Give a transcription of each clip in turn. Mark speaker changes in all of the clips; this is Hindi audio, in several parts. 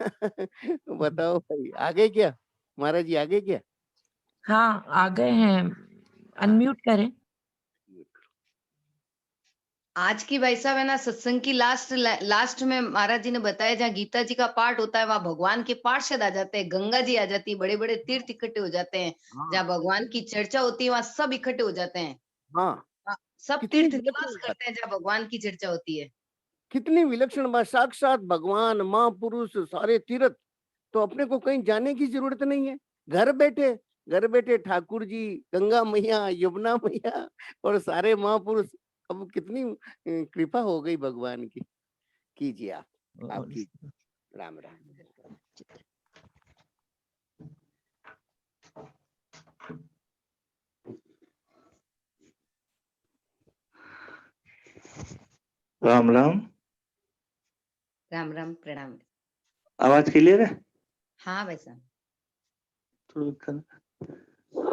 Speaker 1: बताओ भाई, आ गए क्या महाराज जी, आ गए क्या?
Speaker 2: हाँ, आ गए हैं।
Speaker 1: हाँ,
Speaker 2: अनम्यूट करें।
Speaker 3: आज की भाई साहब है ना सत्संग की लास्ट में महाराज जी ने बताया जहाँ गीता जी का पाठ होता है वहां भगवान के पार्षद आ जाते हैं, गंगा जी आ जाती है, बड़े बड़े तीर्थ इकट्ठे हो जाते हैं।
Speaker 1: हाँ,
Speaker 3: जहाँ भगवान की चर्चा होती है वहां सब इकट्ठे हो जाते हैं।
Speaker 1: हाँ,
Speaker 3: सब
Speaker 1: कितनी
Speaker 3: तीर्थ
Speaker 1: विलक्षण
Speaker 3: निवास
Speaker 1: बात,
Speaker 3: करते हैं जहाँ भगवान की चर्चा होती है।
Speaker 1: कितनी विलक्षण बात, साक्षात भगवान महापुरुष सारे तीर्थ, तो अपने को कहीं जाने की जरूरत नहीं है। घर बैठे, घर बैठे ठाकुर जी, गंगा मैया, यमुना मैया और सारे महापुरुष। अब कितनी कृपा हो गई भगवान की। कीजिए आप कीजिए। राम राम।
Speaker 4: राम राम।
Speaker 3: राम राम, प्रणाम।
Speaker 4: आवाज क्लियर है?
Speaker 3: हाँ भाई साहब।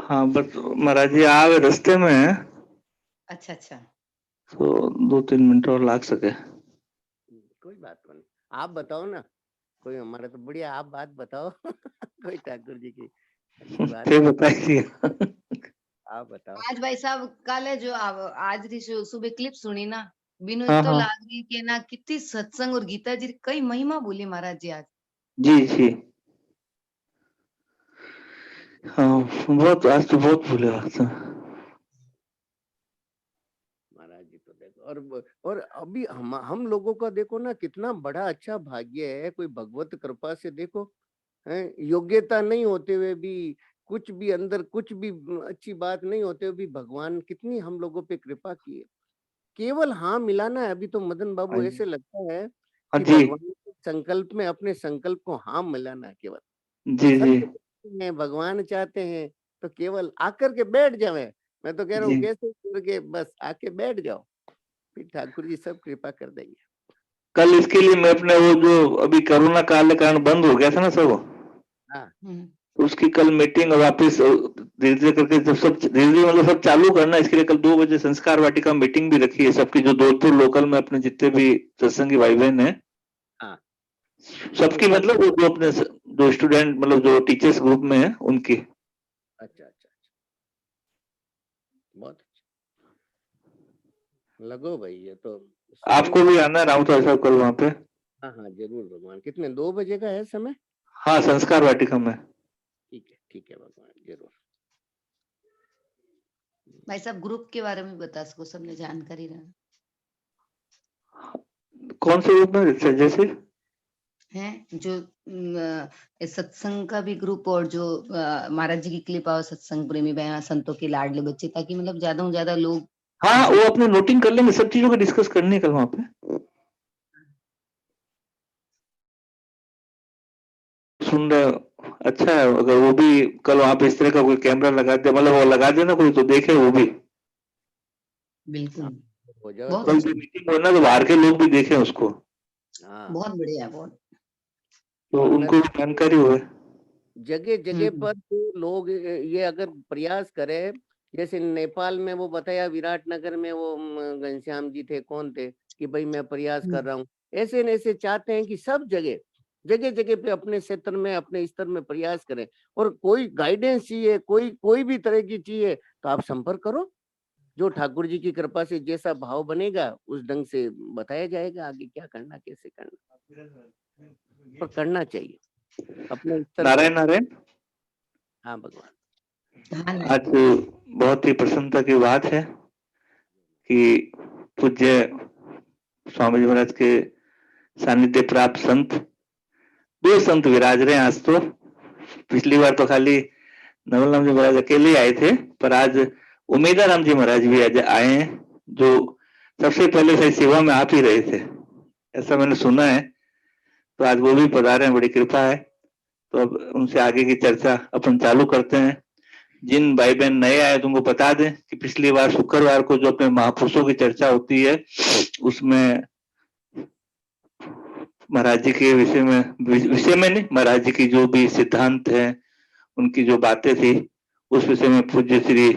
Speaker 4: हाँ, बस महाराज जी आवे रास्ते में है,
Speaker 3: अच्छा अच्छा।
Speaker 4: तो 2-3 मिनट और लाग सके।
Speaker 1: कोई बात नहीं, आप बताओ ना, कोई हमारा तो बढ़िया, आप बात बताओ। कोई ठाकुर जी की अच्छी बात
Speaker 4: फिर बताइए।
Speaker 1: आप बताओ।
Speaker 3: आज भाई साहब कल है जो आज री सुबह क्लिप सुनी ना, बिनु
Speaker 4: हाँ
Speaker 3: तो
Speaker 4: हाँ,
Speaker 3: लाग रही कि ना कितनी सत्संग और गीता जी की कई महिमा बोली महाराज जी आज।
Speaker 4: जी जी। हाँ, बहुत आज तो बहुत भूले बात है।
Speaker 1: महाराज जी तो देखो, और अभी हम लोगों का देखो ना, कितना बड़ा अच्छा भाग्य है, कोई भगवत कृपा से देखो, है योग्यता नहीं होते हुए भी, कुछ भी अंदर कुछ भी अच्छी बात नहीं होते हुए भी भगवान कितनी हम लोगों पे कृपा की है। केवल हाँ मिलाना है। अभी तो मदन बाबू ऐसे लगता है
Speaker 4: हाँ
Speaker 1: कि
Speaker 4: जी
Speaker 1: भगवान के संकल्प में अपने संकल्प को हाँ मिलाना है केवल।
Speaker 4: जी जी
Speaker 1: संत कहते हैं, भगवान चाहते हैं तो केवल आकर के बैठ जावे। मैं तो कह रहा हूँ
Speaker 4: जी।
Speaker 1: कैसे करके बस आके बैठ जाओ, फिर ठाकुर जी सब कृपा कर देंगे।
Speaker 4: कल इसके लिए मैं अपने वो जो अभी कोरोना काल के कारण बंद हो गया था ना सब,
Speaker 1: हाँ,
Speaker 4: तो उसकी कल मीटिंग वापस धीरे धीरे करके जब सब धीरे धीरे मतलब सब चालू करना, इसके लिए कल 2 बजे संस्कार वाटिका मीटिंग भी रखी है सबकी, जो जोधपुर लोकल में अपने जितने भी सत्संगी भाई बहन है
Speaker 1: हाँ, तो
Speaker 4: सबकी,
Speaker 1: कल,
Speaker 4: मतलब वो जो अपने जो स्टूडेंट मतलब जो टीचर्स ग्रुप में है उनकी।
Speaker 1: अच्छा अच्छा अच्छा, बहुत अच्छा, लगो भाई, ये तो समय।
Speaker 4: आपको भी आना है राउत साहब कल वहां पे।
Speaker 1: हाँ हाँ जरूर भगवान। कितने, 2 बजे का है समय?
Speaker 4: हाँ, संस्कार वाटिका में।
Speaker 1: ठीक है भगवान, जरूर।
Speaker 3: भाई साहब ग्रुप के बारे में बता सको, सबने जानकारी रहा
Speaker 4: कौन से ग्रुप में जैसे?
Speaker 3: है जो इस सत्संग का भी ग्रुप, और जो महाराज जी की क्लिप आओ सत्संग प्रेमी बहन संतों के लाडले बच्चे, ताकि मतलब ज्यादा से ज्यादा लोग।
Speaker 4: हाँ, वो अपने नोटिंग कर लेंगे, सब चीजों को डिस्कस करने है कल वहां पे। सुन रहे हो? अच्छा है अगर वो भी कल वहां पे इस तरह का कोई कैमरा लगा दे, मतलब वो लगा देना कोई तो देखे वो भी।
Speaker 3: बिल्कुल।
Speaker 1: हो जाओ
Speaker 3: बहुत
Speaker 1: तो।
Speaker 4: कल
Speaker 3: अच्छा।
Speaker 4: जो मीटिंग हो ना तो बाहर के लोग भी देखें उसको,
Speaker 1: हाँ,
Speaker 3: बहुत बढ़िया है, बहुत।
Speaker 4: तो
Speaker 1: वरना
Speaker 4: उनको भी जानकारी हो।
Speaker 1: जगह जगह
Speaker 3: हम्म।
Speaker 1: पर तो लोग ये अगर प्रयास करें, जैसे नेपाल में वो बताया, विराटनगर में वो घनश्याम जी थे, कौन थे, कि भाई मैं प्रयास कर रहा हूँ, ऐसे न ऐसे चाहते हैं कि सब जगह जगह जगह पे अपने क्षेत्र में, अपने स्तर में प्रयास करें। और कोई गाइडेंस चाहिए, कोई भी तरह की चाहिए, तो आप संपर्क करो। जो ठाकुर जी की कृपा से जैसा भाव बनेगा उस ढंग से बताया जाएगा आगे क्या करना, कैसे करना, और करना चाहिए अपने स्तर पर।
Speaker 4: नारायण नारायण।
Speaker 1: हाँ भगवान।
Speaker 3: हाँ ना।
Speaker 4: आज बहुत ही प्रसन्नता की बात है कि पूज्य स्वामी जी महाराज के सानिध्य प्राप्त संत, 2 संत विराज रहे हैं आज तो। पिछली बार तो खाली नवलराम जी महाराज अकेले आए थे, पर आज उमेदाराम जी महाराज भी आज आए हैं, जो सबसे पहले सही सेवा में आप ही रहे थे, ऐसा मैंने सुना है। तो आज वो भी पधारे हैं, बड़ी कृपा है। तो अब उनसे आगे की चर्चा अपन चालू करते हैं। जिन भाई बहन नए आए तुमको बता दें कि पिछली बार शुक्रवार को जो अपने महापुरुषों की चर्चा होती है उसमें महाराज जी के विषय में नहीं, महाराज जी की जो भी सिद्धांत है, उनकी जो बातें थी, उस विषय में पूज्य श्री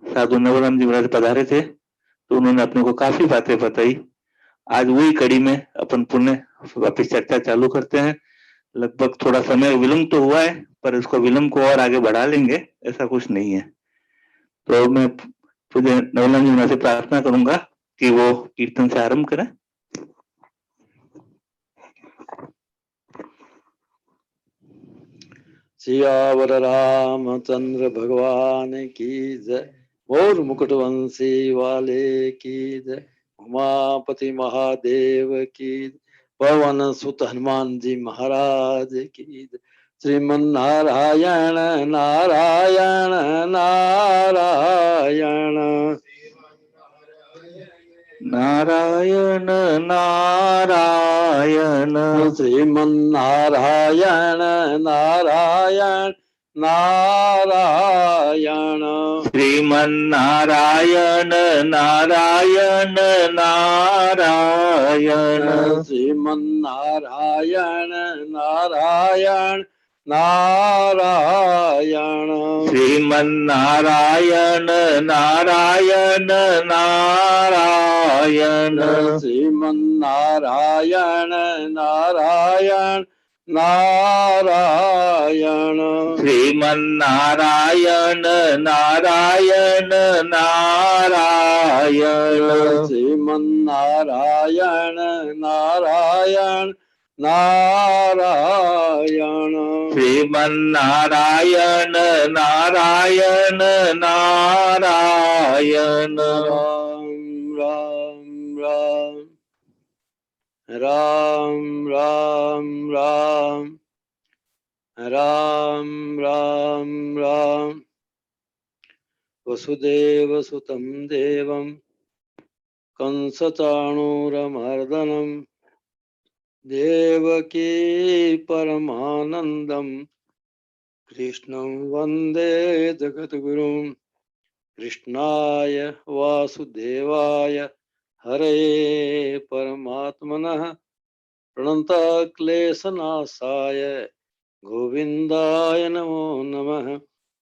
Speaker 4: साधु नवराम जी महाराज पधारे थे, तो उन्होंने अपने को काफी बातें बताई। आज वही कड़ी में अपन पुनः वापिस चर्चा चालू करते हैं। लगभग थोड़ा समय विलंब तो हुआ है, पर इसको विलंब को और आगे बढ़ा लेंगे, ऐसा कुछ नहीं है। तो मैं पूज्य नवलाल जी से प्रार्थना करूंगा कि वो कीर्तन से आरंभ करें।
Speaker 5: सियावर रामचंद्र भगवान की जय, मोर मुकुट वंशी वाले की जय, उमापति महादेव की, पवन सुत हनुमान जी महाराज की जय। श्रीमन नारायण नारायण नारायण
Speaker 4: नारायण नारायण
Speaker 5: श्रीमन नारायण नारायण नारायण
Speaker 4: श्रीमन नारायण नारायण नारायण
Speaker 5: श्रीमन नारायण नारायण नारायण
Speaker 4: श्रीमन नारायण नारायण नारायण
Speaker 5: श्रीमन नारायण नारायण नारायण
Speaker 4: श्रीमन नारायण नारायण नारायण
Speaker 5: श्रीमन नारायण नारायण नारायण
Speaker 4: श्रीमन नारायण नारायण नारायण
Speaker 5: राम राम राम राम राम राम वसुदेव सुतं देवं कंसचाणूरमर्दनं देवकी परमानन्दं कृष्णं वन्दे जगद्गुरुं कृष्णाय वासुदेवाय हरे परमात्मनः प्रणतक्लेशनाशाय गोविन्दाय नमो नमः।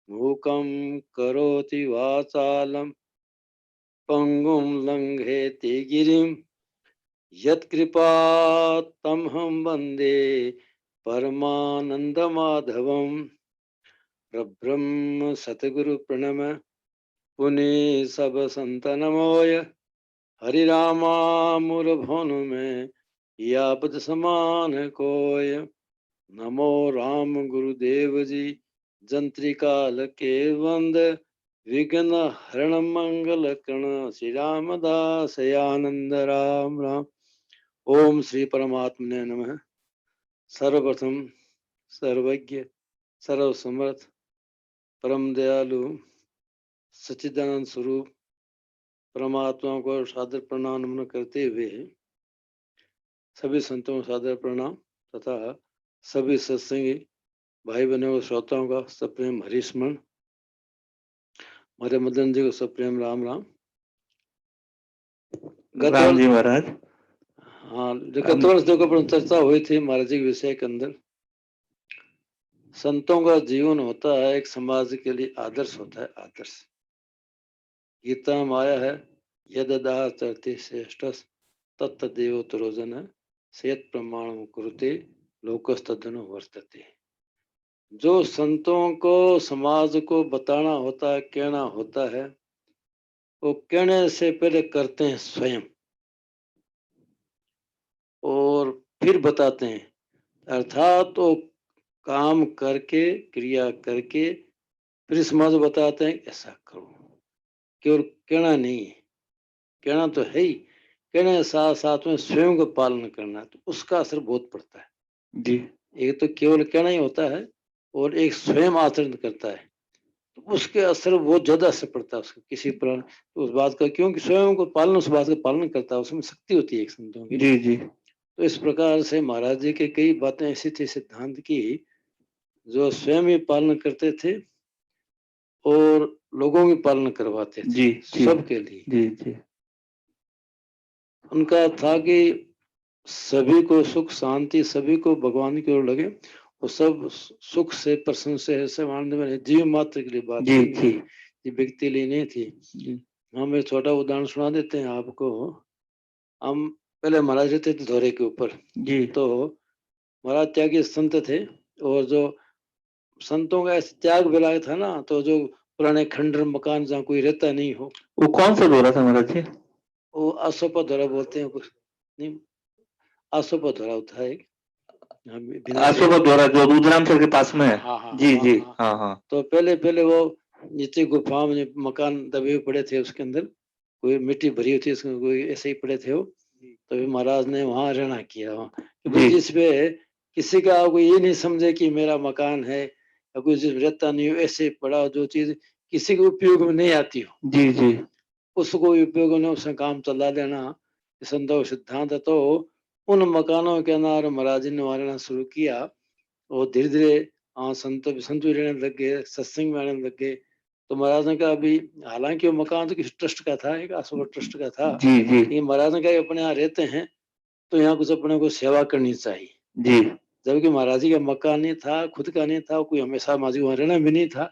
Speaker 5: मूकं करोति वाचालं पंगुं लंघयति गिरिं यत्कृपातमहं वन्दे परमानन्दमाधवं। प्रब्रह्म सतगुरु प्रणम पुनि सब संत नमोय। हरि रामामुर भुवन में यापद समान कोय। नमो राम गुरुदेव जी जंत्रिकाल के वंद विघ्न हरण मंगल कर्ण श्री रामदास आनंद राम राम। ओम श्री परमात्मने नमः। सर्वप्रथम सर्वज्ञ सर्वसमर्थ परम दयालु सच्चिदानंद स्वरूप परमात्मा को सादर प्रणाम नमन करते हुए सभी संतों को सादर प्रणाम तथा सभी सत्संगी भाई बहनों को श्रोताओं का सप्रेम हरिस्मरण। हमारे मदन जी को सप्रेम राम राम।
Speaker 4: राम जी महाराज।
Speaker 5: हाँ, गत वर्ष जो अपन चर्चा हुई थी महाराज जी के विषय के अंदर, संतों का जीवन होता है एक समाज के लिए आदर्श होता है। आदर्श गीता में आया है, यददा चरते श्रेष्ठ तत्तदेव तरोजन सेत प्रमाण कुरुते लोकस्तदनु वर्तते। जो संतों को समाज को बताना होता है, कहना होता है, वो कहने से पहले करते हैं स्वयं और फिर बताते हैं। अर्थात वो काम करके क्रिया करके फिर समाज बताते हैं ऐसा करो। केवल कहना नहीं है, कहना तो है ही, कहने साथ साथ में स्वयं का पालन करना, तो उसका असर बहुत पड़ता है
Speaker 4: जी।
Speaker 5: एक तो केवल कहना ही होता है और एक स्वयं आचरण करता है, तो उसके असर बहुत ज्यादा असर पड़ता है उसका किसी पर, तो उस बात का, क्योंकि स्वयं को पालन उस बात का पालन करता है, उसमें शक्ति होती है एक संतों की।
Speaker 4: जी जी।
Speaker 5: तो इस प्रकार से महाराज जी के कई बातें ऐसी थी सिद्धांत की जो स्वयं ही पालन करते थे और लोगों की पालन करवाते थे।
Speaker 4: जी, जी,
Speaker 5: सबके लिए
Speaker 4: जी जी।
Speaker 5: उनका था कि सभी को सुख शांति, सभी को भगवान की ओर लगे और सब सुख से प्रसन्न से ऐसे आनंद में, जीव मात्र के लिए बात
Speaker 4: जी
Speaker 5: थी, ये व्यक्ति लिए नहीं थी। हम एक छोटा उदाहरण सुना देते हैं आपको। हम पहले महाराज रहते थे धोरे के ऊपर,
Speaker 4: जी।
Speaker 5: तो महाराज त्यागी संत थे, और जो संतों का ऐसे त्याग विलाग था ना, तो जो पुराने खंडर मकान जहाँ कोई रहता नहीं हो,
Speaker 4: वो कौन सा दौरा था महाराज जी?
Speaker 5: वो आसोपा धोरा बोलते हैं कुछ, नहीं आसोपा धोरा होता है एक, हाँ,
Speaker 4: अशोक दौरा जो रुद्रामसर के पास में है।
Speaker 5: हाँ हाँ
Speaker 4: जी
Speaker 5: हाँ,
Speaker 4: जी
Speaker 5: हाँ।
Speaker 4: हाँ हाँ।
Speaker 5: तो पहले वो नीचे गुफा में मकान दबे पड़े थे, उसके अंदर कोई मिट्टी भरी होती है, उसमें कोई ऐसे ही पड़े थे वो। तो फिर महाराज ने वहां रहना किया वहाँ, कि भाई
Speaker 4: जी
Speaker 5: जिसपे किसी का कोई ये नहीं समझे कि मेरा मकान है, या कोई जिस रहता नहीं हो, ऐसे पड़ा हो, जो चीज किसी के उपयोग में नहीं आती हो,
Speaker 4: जी जी
Speaker 5: उसको उपयोग में उसने काम चला देना, ये संतो सिद्धांत है। तो उन मकानों के अंदर महाराज जी ने वहाँ रहना शुरू किया, और धीरे धीरे संत भी रहने लग गए, सत्संग में आने लग गए। तो महाराज ने कहा अभी, हालांकि वो मकान तो किसी ट्रस्ट का था, एक आसोबा ट्रस्ट का था,
Speaker 4: जी जी
Speaker 5: लेकिन महाराज ने कहा अपने यहाँ रहते हैं तो यहाँ कुछ अपने को सेवा करनी चाहिए।
Speaker 4: जी
Speaker 5: जबकि महाराज जी का मकान नहीं था, खुद का नहीं था, कोई हमेशा माजी वहां रहना भी नहीं था,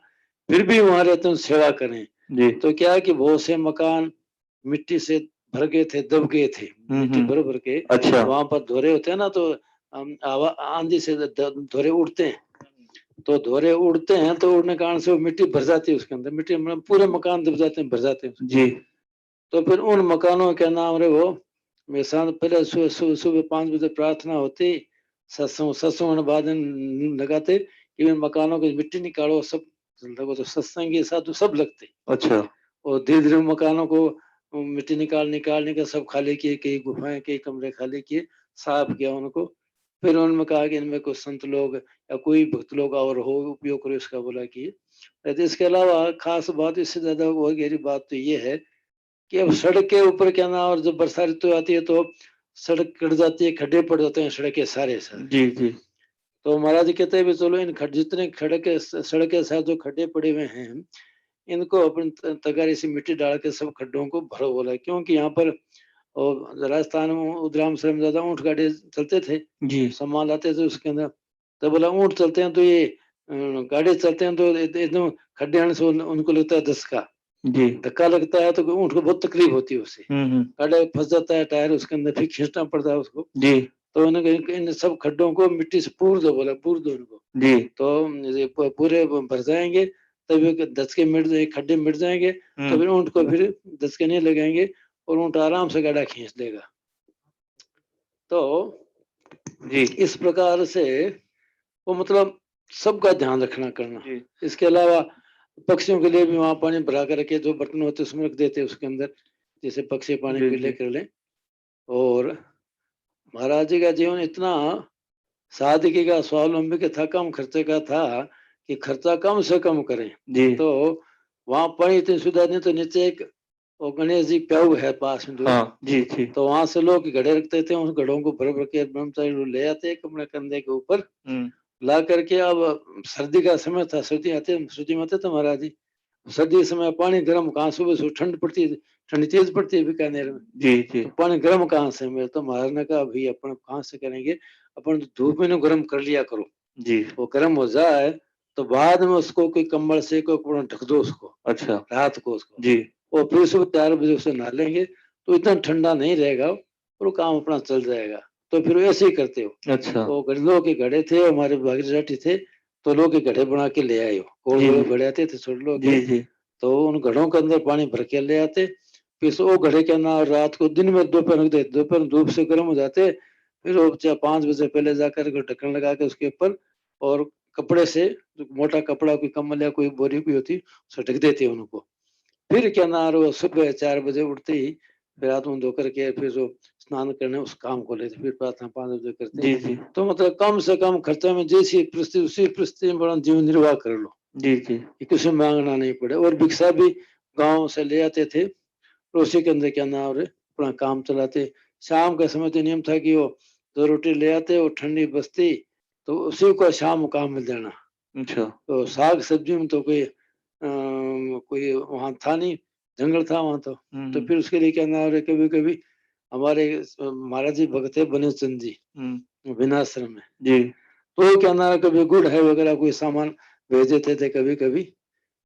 Speaker 5: फिर भी वहां रहते हैं सेवा करें।
Speaker 4: जी।
Speaker 5: तो क्या है कि बहुत से मकान मिट्टी से भर गए थे, दब गए थे, मिट्टी भर भर के।
Speaker 4: अच्छा
Speaker 5: वहां पर धोरे होते हैं ना, तो आंधी से धोरे उड़ते हैं, तो धोरे उड़ते हैं, तो उड़ने के कारण से वो मिट्टी भर जाती है उसके अंदर, मिट्टी मतलब पूरे मकान दब जाते हैं, भर जाते हैं।
Speaker 4: जी
Speaker 5: तो फिर उन मकानों के नाम रहे वो, मेरे साथ पहले सुबह 5 बजे प्रार्थना होती, सत्संग बाद लगाते कि इन मकानों की मिट्टी निकालो, सब लगो, तो सत्संग के साथ सब लगते।
Speaker 4: अच्छा
Speaker 5: और धीरे धीरे मकानों को मिट्टी निकालने का सब खाली किए, कई गुफाएं, कई कमरे खाली किए, साफ किया उनको। फिर उनमें कहा कि इनमें कुछ संत लोग या कोई भक्त लोग और हो, उपयोग करो इसका, बोला कि। इसके अलावा खास बात, इससे ज्यादा वो गहरी बात तो ये है कि अब सड़क के ऊपर क्या ना, और जब बरसात ऋतु आती है तो सड़क कट जाती है, खड्डे पड़ जाते हैं सड़क के सारे सारे।
Speaker 4: जी जी
Speaker 5: तो महाराज जी कहते हैं भी चलो इन जितने सड़क के साथ जो खड्डे पड़े हुए हैं, इनको अपन तगारी से मिट्टी डाल के सब खड्डों को भरो, बोला। क्योंकि यहाँ पर और राजस्थान में उद्राम से ज्यादा ऊँट गाड़ी चलते थे,
Speaker 4: जी
Speaker 5: सामान लाते थे उसके अंदर। तो बोला ऊँट चलते हैं तो ये गाड़ी चलते हैं तो एकदम खड्डे आने से उनको लगता है
Speaker 4: जी
Speaker 5: धक्का लगता है, तो ऊँट को बहुत तकलीफ होती है उससे,
Speaker 4: हम्म।
Speaker 5: गाड़ी फंस जाता है, टायर उसके अंदर, फिर खींचना पड़ता है उसको।
Speaker 4: जी
Speaker 5: तो उन्होंने इन सब खड्डों को मिट्टी से पूर दो, बोला पूर दो इनको।
Speaker 4: जी
Speaker 5: तो ये पूरे भर जाएंगे, तभी दचके मिट जाए, खड्डे मिट जाएंगे, तो फिर ऊँट को फिर दचके नहीं लगेंगे, और ऊँट आराम से गाड़ा खींच लेगा। तो
Speaker 4: जी
Speaker 5: इस प्रकार से वो मतलब सबका ध्यान रखना करना।
Speaker 4: जी
Speaker 5: इसके अलावा पक्षियों के लिए भी वहां पानी भरा करके जो बर्तन होते उसमें रख देते उसके अंदर, जैसे पक्षी पानी
Speaker 4: जी,
Speaker 5: पी
Speaker 4: जी।
Speaker 5: लेकर लें। और महाराज जी का जीवन इतना सादगी का, स्वावलंबी का था, कम खर्चे का था कि खर्चा कम से कम करें।
Speaker 4: जी
Speaker 5: तो वहां पानी इतनी सुविधा नहीं, तो नीचे एक वो गणेश जी प्याऊ है पास में दूर,
Speaker 4: हाँ जी जी
Speaker 5: तो वहां से लोग घड़े रखते थे, उन घड़ों को भर भर के ब्रह्मचारी लोग ले आते अपने कंधे के ऊपर ला करके। अब सर्दी का समय था, सर्दी में आते थे महाराज जी। सर्दी के समय पानी गर्म कहाँ, सुबह सुबह ठंड पड़ती है, ठंड तेज पड़ती है बीकानेर में,
Speaker 4: जी जी
Speaker 5: तो पानी गर्म कहाँ से मिले। तो महाराज ने कहा भाई अपन कहाँ से करेंगे, अपन तो धूप में गर्म कर लिया करो,
Speaker 4: जी
Speaker 5: वो गर्म हो जाए तो बाद में उसको कोई कंबल से कोई कपड़ा ढक दो उसको,
Speaker 4: अच्छा
Speaker 5: रात को उसको,
Speaker 4: जी
Speaker 5: और फिर सुबह 4 बजे उसे नहा लेंगे तो इतना ठंडा नहीं रहेगा, और वो काम अपना चल जाएगा। तो फिर ऐसे ही करते हो।
Speaker 4: अच्छा
Speaker 5: वो गरीबों के घड़े थे, हमारे भागीरथी थे, तो लोग के घड़े बना के ले आए हो,
Speaker 4: जी,
Speaker 5: गोल
Speaker 4: जी।
Speaker 5: घड़े आते थे छोटे लोग के,
Speaker 4: जी जी
Speaker 5: तो उन घड़ों के अंदर पानी भर के ले आते। फिर वो घड़े के अंदर रात को, दिन में दोपहर रख देते, दोपहर धूप से गर्म हो जाते, फिर वो 5 बजे पहले जाकर ढक्कन लगा के उसके ऊपर, और कपड़े से, मोटा कपड़ा, कोई कम्बल या कोई बोरी भी होती, उसे ढक देते उनको। फिर क्या ना, वो सुबह 4 बजे उठते ही फिर हाथ मुंह धो करके फिर जो स्नान करने उस काम को लेते, फिर प्रार्थना 5 बजे करते।
Speaker 4: जी जी
Speaker 5: तो मतलब कम से कम खर्चे में जैसी परिस्थिति, उसी परिस्थिति में बड़ा जीवन निर्वाह कर लो,
Speaker 4: जी जी
Speaker 5: कि किसी में मांगना नहीं पड़े। और भिक्षा भी गांव से ले आते थे, और उसी के अंदर क्या ना, और अपना काम चलाते। शाम के समय तो नियम था कि वो 2 रोटी ले आते, और ठंडी बस्ती, तो उसी को शाम काम मिल देना।
Speaker 4: अच्छा
Speaker 5: तो साग सब्जी में तो कोई वहाँ था नहीं, जंगल था वहाँ तो फिर उसके लिए क्या ना, कभी कभी हमारे महाराज जी भगत है बने चंद जी विनाश्रम में,
Speaker 4: जी
Speaker 5: तो क्या ना, कभी गुड़ है वगैरह कोई सामान भेज देते थे कभी कभी,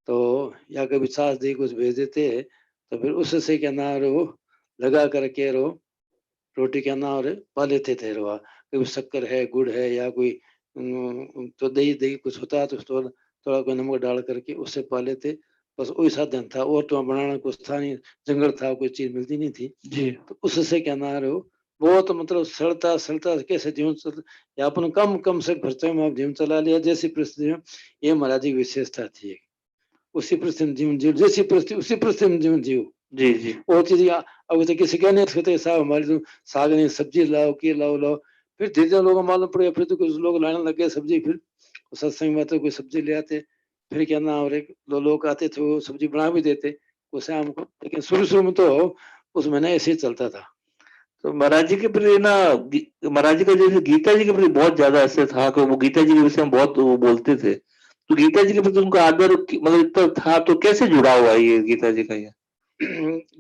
Speaker 5: तो या कभी छाछ दही कुछ भेज देते, तो फिर उससे क्या ना वो लगा करके रो रोटी क्या ना और पा लेते थे, रो कोई शक्कर है, गुड़ है या कोई तो दही दही कुछ होता है तो थोड़ा थोड़ा कोई नमक डाल करके उससे पा लेते। बस वही साधन था और तो बनाना कुछ था नहीं, जंगल था, कोई चीज मिलती नहीं थी।
Speaker 4: जी
Speaker 5: तो उससे क्या ना रहे हो बहुत मतलब सड़ता सड़ता कैसे जीवन चल या अपन कम से खर्चे में आप जीवन चला लिया जैसी परिस्थिति में। ये महाराज जी की विशेषता थी। उसी परिस्थिति में जीवन जीव, जैसी परिस्थिति उसी परिस्थिति में जीवन जीव।
Speaker 4: जी जी
Speaker 5: वो चीज अब तो किसी कहने सकते साहब हमारी तो साग नहीं सब्जी लाओ के लाओ लाओ। फिर धीरे धीरे लोगों को मालूम पड़ेगा, फिर तो कुछ लोग लाने लग गए सब्जी। फिर सत्संग में तो कोई सब्जी ले आते, फिर क्या ना और एक दो लोग आते थे वो सब्जी बना भी देते वो शाम को। लेकिन शुरू में तो उस महीने ऐसे ही चलता था।
Speaker 4: तो महाराज जी के प्रति ना महाराज जी का जैसे गीता जी के प्रति बहुत ज्यादा असर था कि वो गीता जी के विषय में बहुत वो बोलते थे। तो गीता जी के प्रति उनका आदर मतलब इतना था, तो कैसे जुड़ा हुआ है ये गीता जी का? ये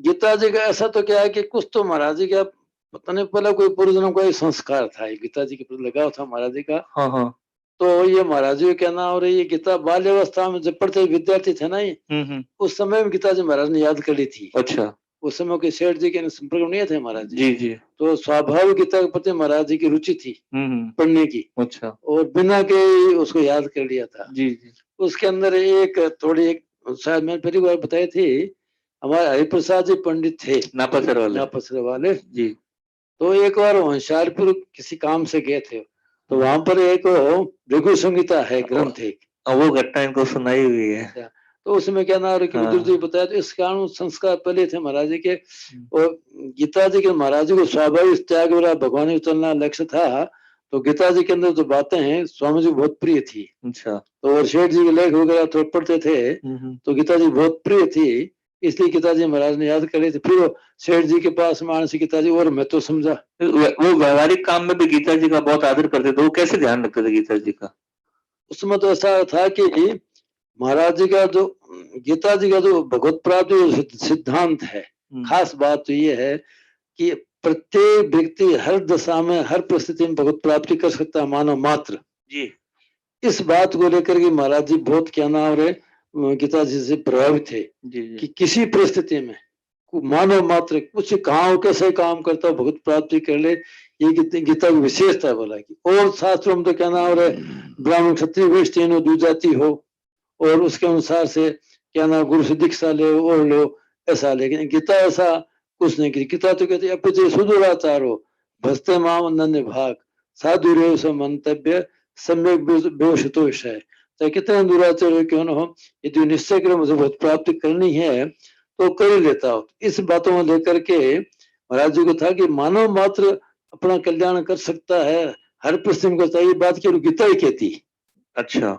Speaker 5: गीता जी का ऐसा तो क्या है कि कुछ तो महाराज जी का पता नहीं पहले कोई पूर्वजन्म का संस्कार था, ये गीता जी के प्रति लगाव था महाराज जी का।
Speaker 4: हाँ हाँ
Speaker 5: तो ये महाराज जी का कहना और ये गीता बाल्यावस्था में जब पढ़ते विद्यार्थी थे ना ये, उस समय में गीता जी महाराज ने याद करी थी।
Speaker 4: अच्छा
Speaker 5: उस समय के सेठ जी के संपर्क में नहीं थे महाराज जी।
Speaker 4: जी जी
Speaker 5: तो स्वाभाविक गीता के प्रति महाराज जी की रुचि थी पढ़ने की,
Speaker 4: अच्छा
Speaker 5: और बिना के उसको याद कर लिया था।
Speaker 4: जी जी
Speaker 5: उसके अंदर एक थोड़ी एक शायद मैंने पहली बार बताई थी, हमारे हरिप्रसाद जी पंडित थे नापसर वाले
Speaker 4: जी।
Speaker 5: तो एक बार होशियारपुर किसी काम से गए थे, तो वहां पर एक भृगु संहिता है ग्रंथ एक,
Speaker 4: वो घटना इनको सुनाई हुई है।
Speaker 5: तो उसमें क्या ना कि
Speaker 4: हाँ।
Speaker 5: बुजुर्ग जी बताया, तो इस कारण संस्कार पहले थे महाराज जी के। और गीता जी के महाराज जी को स्वाभाविक त्याग वाला भगवान ही उतरना लक्ष्य था। तो गीता जी के अंदर जो बातें हैं स्वामी जी बहुत प्रिय थी।
Speaker 4: अच्छा
Speaker 5: तो और शेठ जी के लेख वगैरह तो पढ़ते थे, तो गीता जी बहुत प्रिय थी, इसलिए गीता जी महाराज ने याद करे थे। फिर वो शेठ जी के पास मानसी गीता जी और मैं तो समझा
Speaker 4: वो व्यावहारिक काम में भी गीता जी का बहुत आदर करते थे। वो कैसे ध्यान रखते थे गीता जी का?
Speaker 5: उसमें तो ऐसा था कि महाराज जी का जो गीता जी का जो भगवत प्राप्ति सिद्धांत है, खास बात तो ये है कि प्रत्येक व्यक्ति हर दशा में हर परिस्थिति में भगवत प्राप्ति कर सकता है, मानव मात्र
Speaker 4: जी।
Speaker 5: इस बात को लेकर के महाराज जी बहुत क्या नाम रहे गीता जी से प्रभावित थे
Speaker 4: जी।
Speaker 5: कि किसी परिस्थिति में मानव मात्र कुछ कहाँ कैसे काम करता हो भगवत प्राप्ति कर ले, ये गीता की विशेषता बोला कि। और शास्त्रों में तो क्या नाम रहे ब्राह्मण क्षत्रिय वैश्य द्विजाति हो और उसके अनुसार से क्या नाम गुरु से दीक्षा ले और लो ऐसा। लेकिन गीता ऐसा कुछ नहीं की। गीता तो कहती है अपचे सुदुराचार हो भस्ते माम नन्य भाग साधु रे सो मंतव्य सम्यक बेवशतो विषय। चाहे कितने दुराचार क्यों न हो, यदि निश्चय कर मुझे बहुत प्राप्ति करनी है तो कर ही लेता हो। इस बातों में लेकर के महाराज जी को था कि मानव मात्र अपना कल्याण कर सकता है, हर प्रश्न को चाहिए बात की गीता ही कहती।
Speaker 4: अच्छा,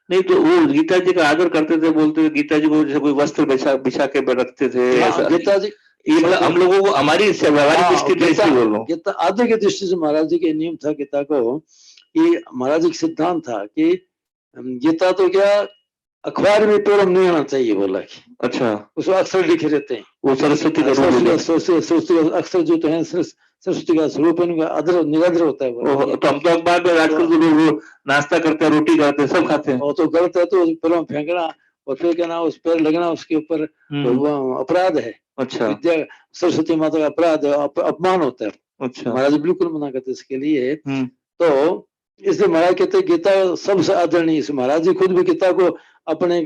Speaker 4: नहीं तो वो गीता जी का आदर करते थे, बोलते थे गीता जी को जैसे कोई वस्त्र बिछा के रखते थे।
Speaker 5: गीता जी
Speaker 4: ये मतलब हम लोगों को हमारी व्यवहारिक दृष्टि से बोल रहा हूँ।
Speaker 5: गीता आदर की दृष्टि से महाराज जी के नियम था गीता को, कि महाराज जी का सिद्धांत था कि गीता तो क्या अखबार में पेड़ नहीं आना चाहिए बोला कि। अच्छा, उसमें अक्षर लिखे रहते हैं, वो सरस्वती का अक्षर जो तो है सरस्वती का स्वरूप है, आदर निरादर होता है। तो हम तो अखबार में आजकल जो लोग नाश्ता करते हैं, रोटी खाते हैं, सब खाते हैं, वो तो गलत है। तो पेड़ों फेंकना और फिर क्या ना उस पेड़ लगना उसके ऊपर अपराध है। अच्छा, विद्या सरस्वती माता का अपराध है, अपमान होता है। अच्छा, महाराज बिल्कुल मना करते इसके लिए। तो इसलिए महाराज कहते गीता सबसे आदरणीय। इस महाराज जी खुद भी गीता को अपने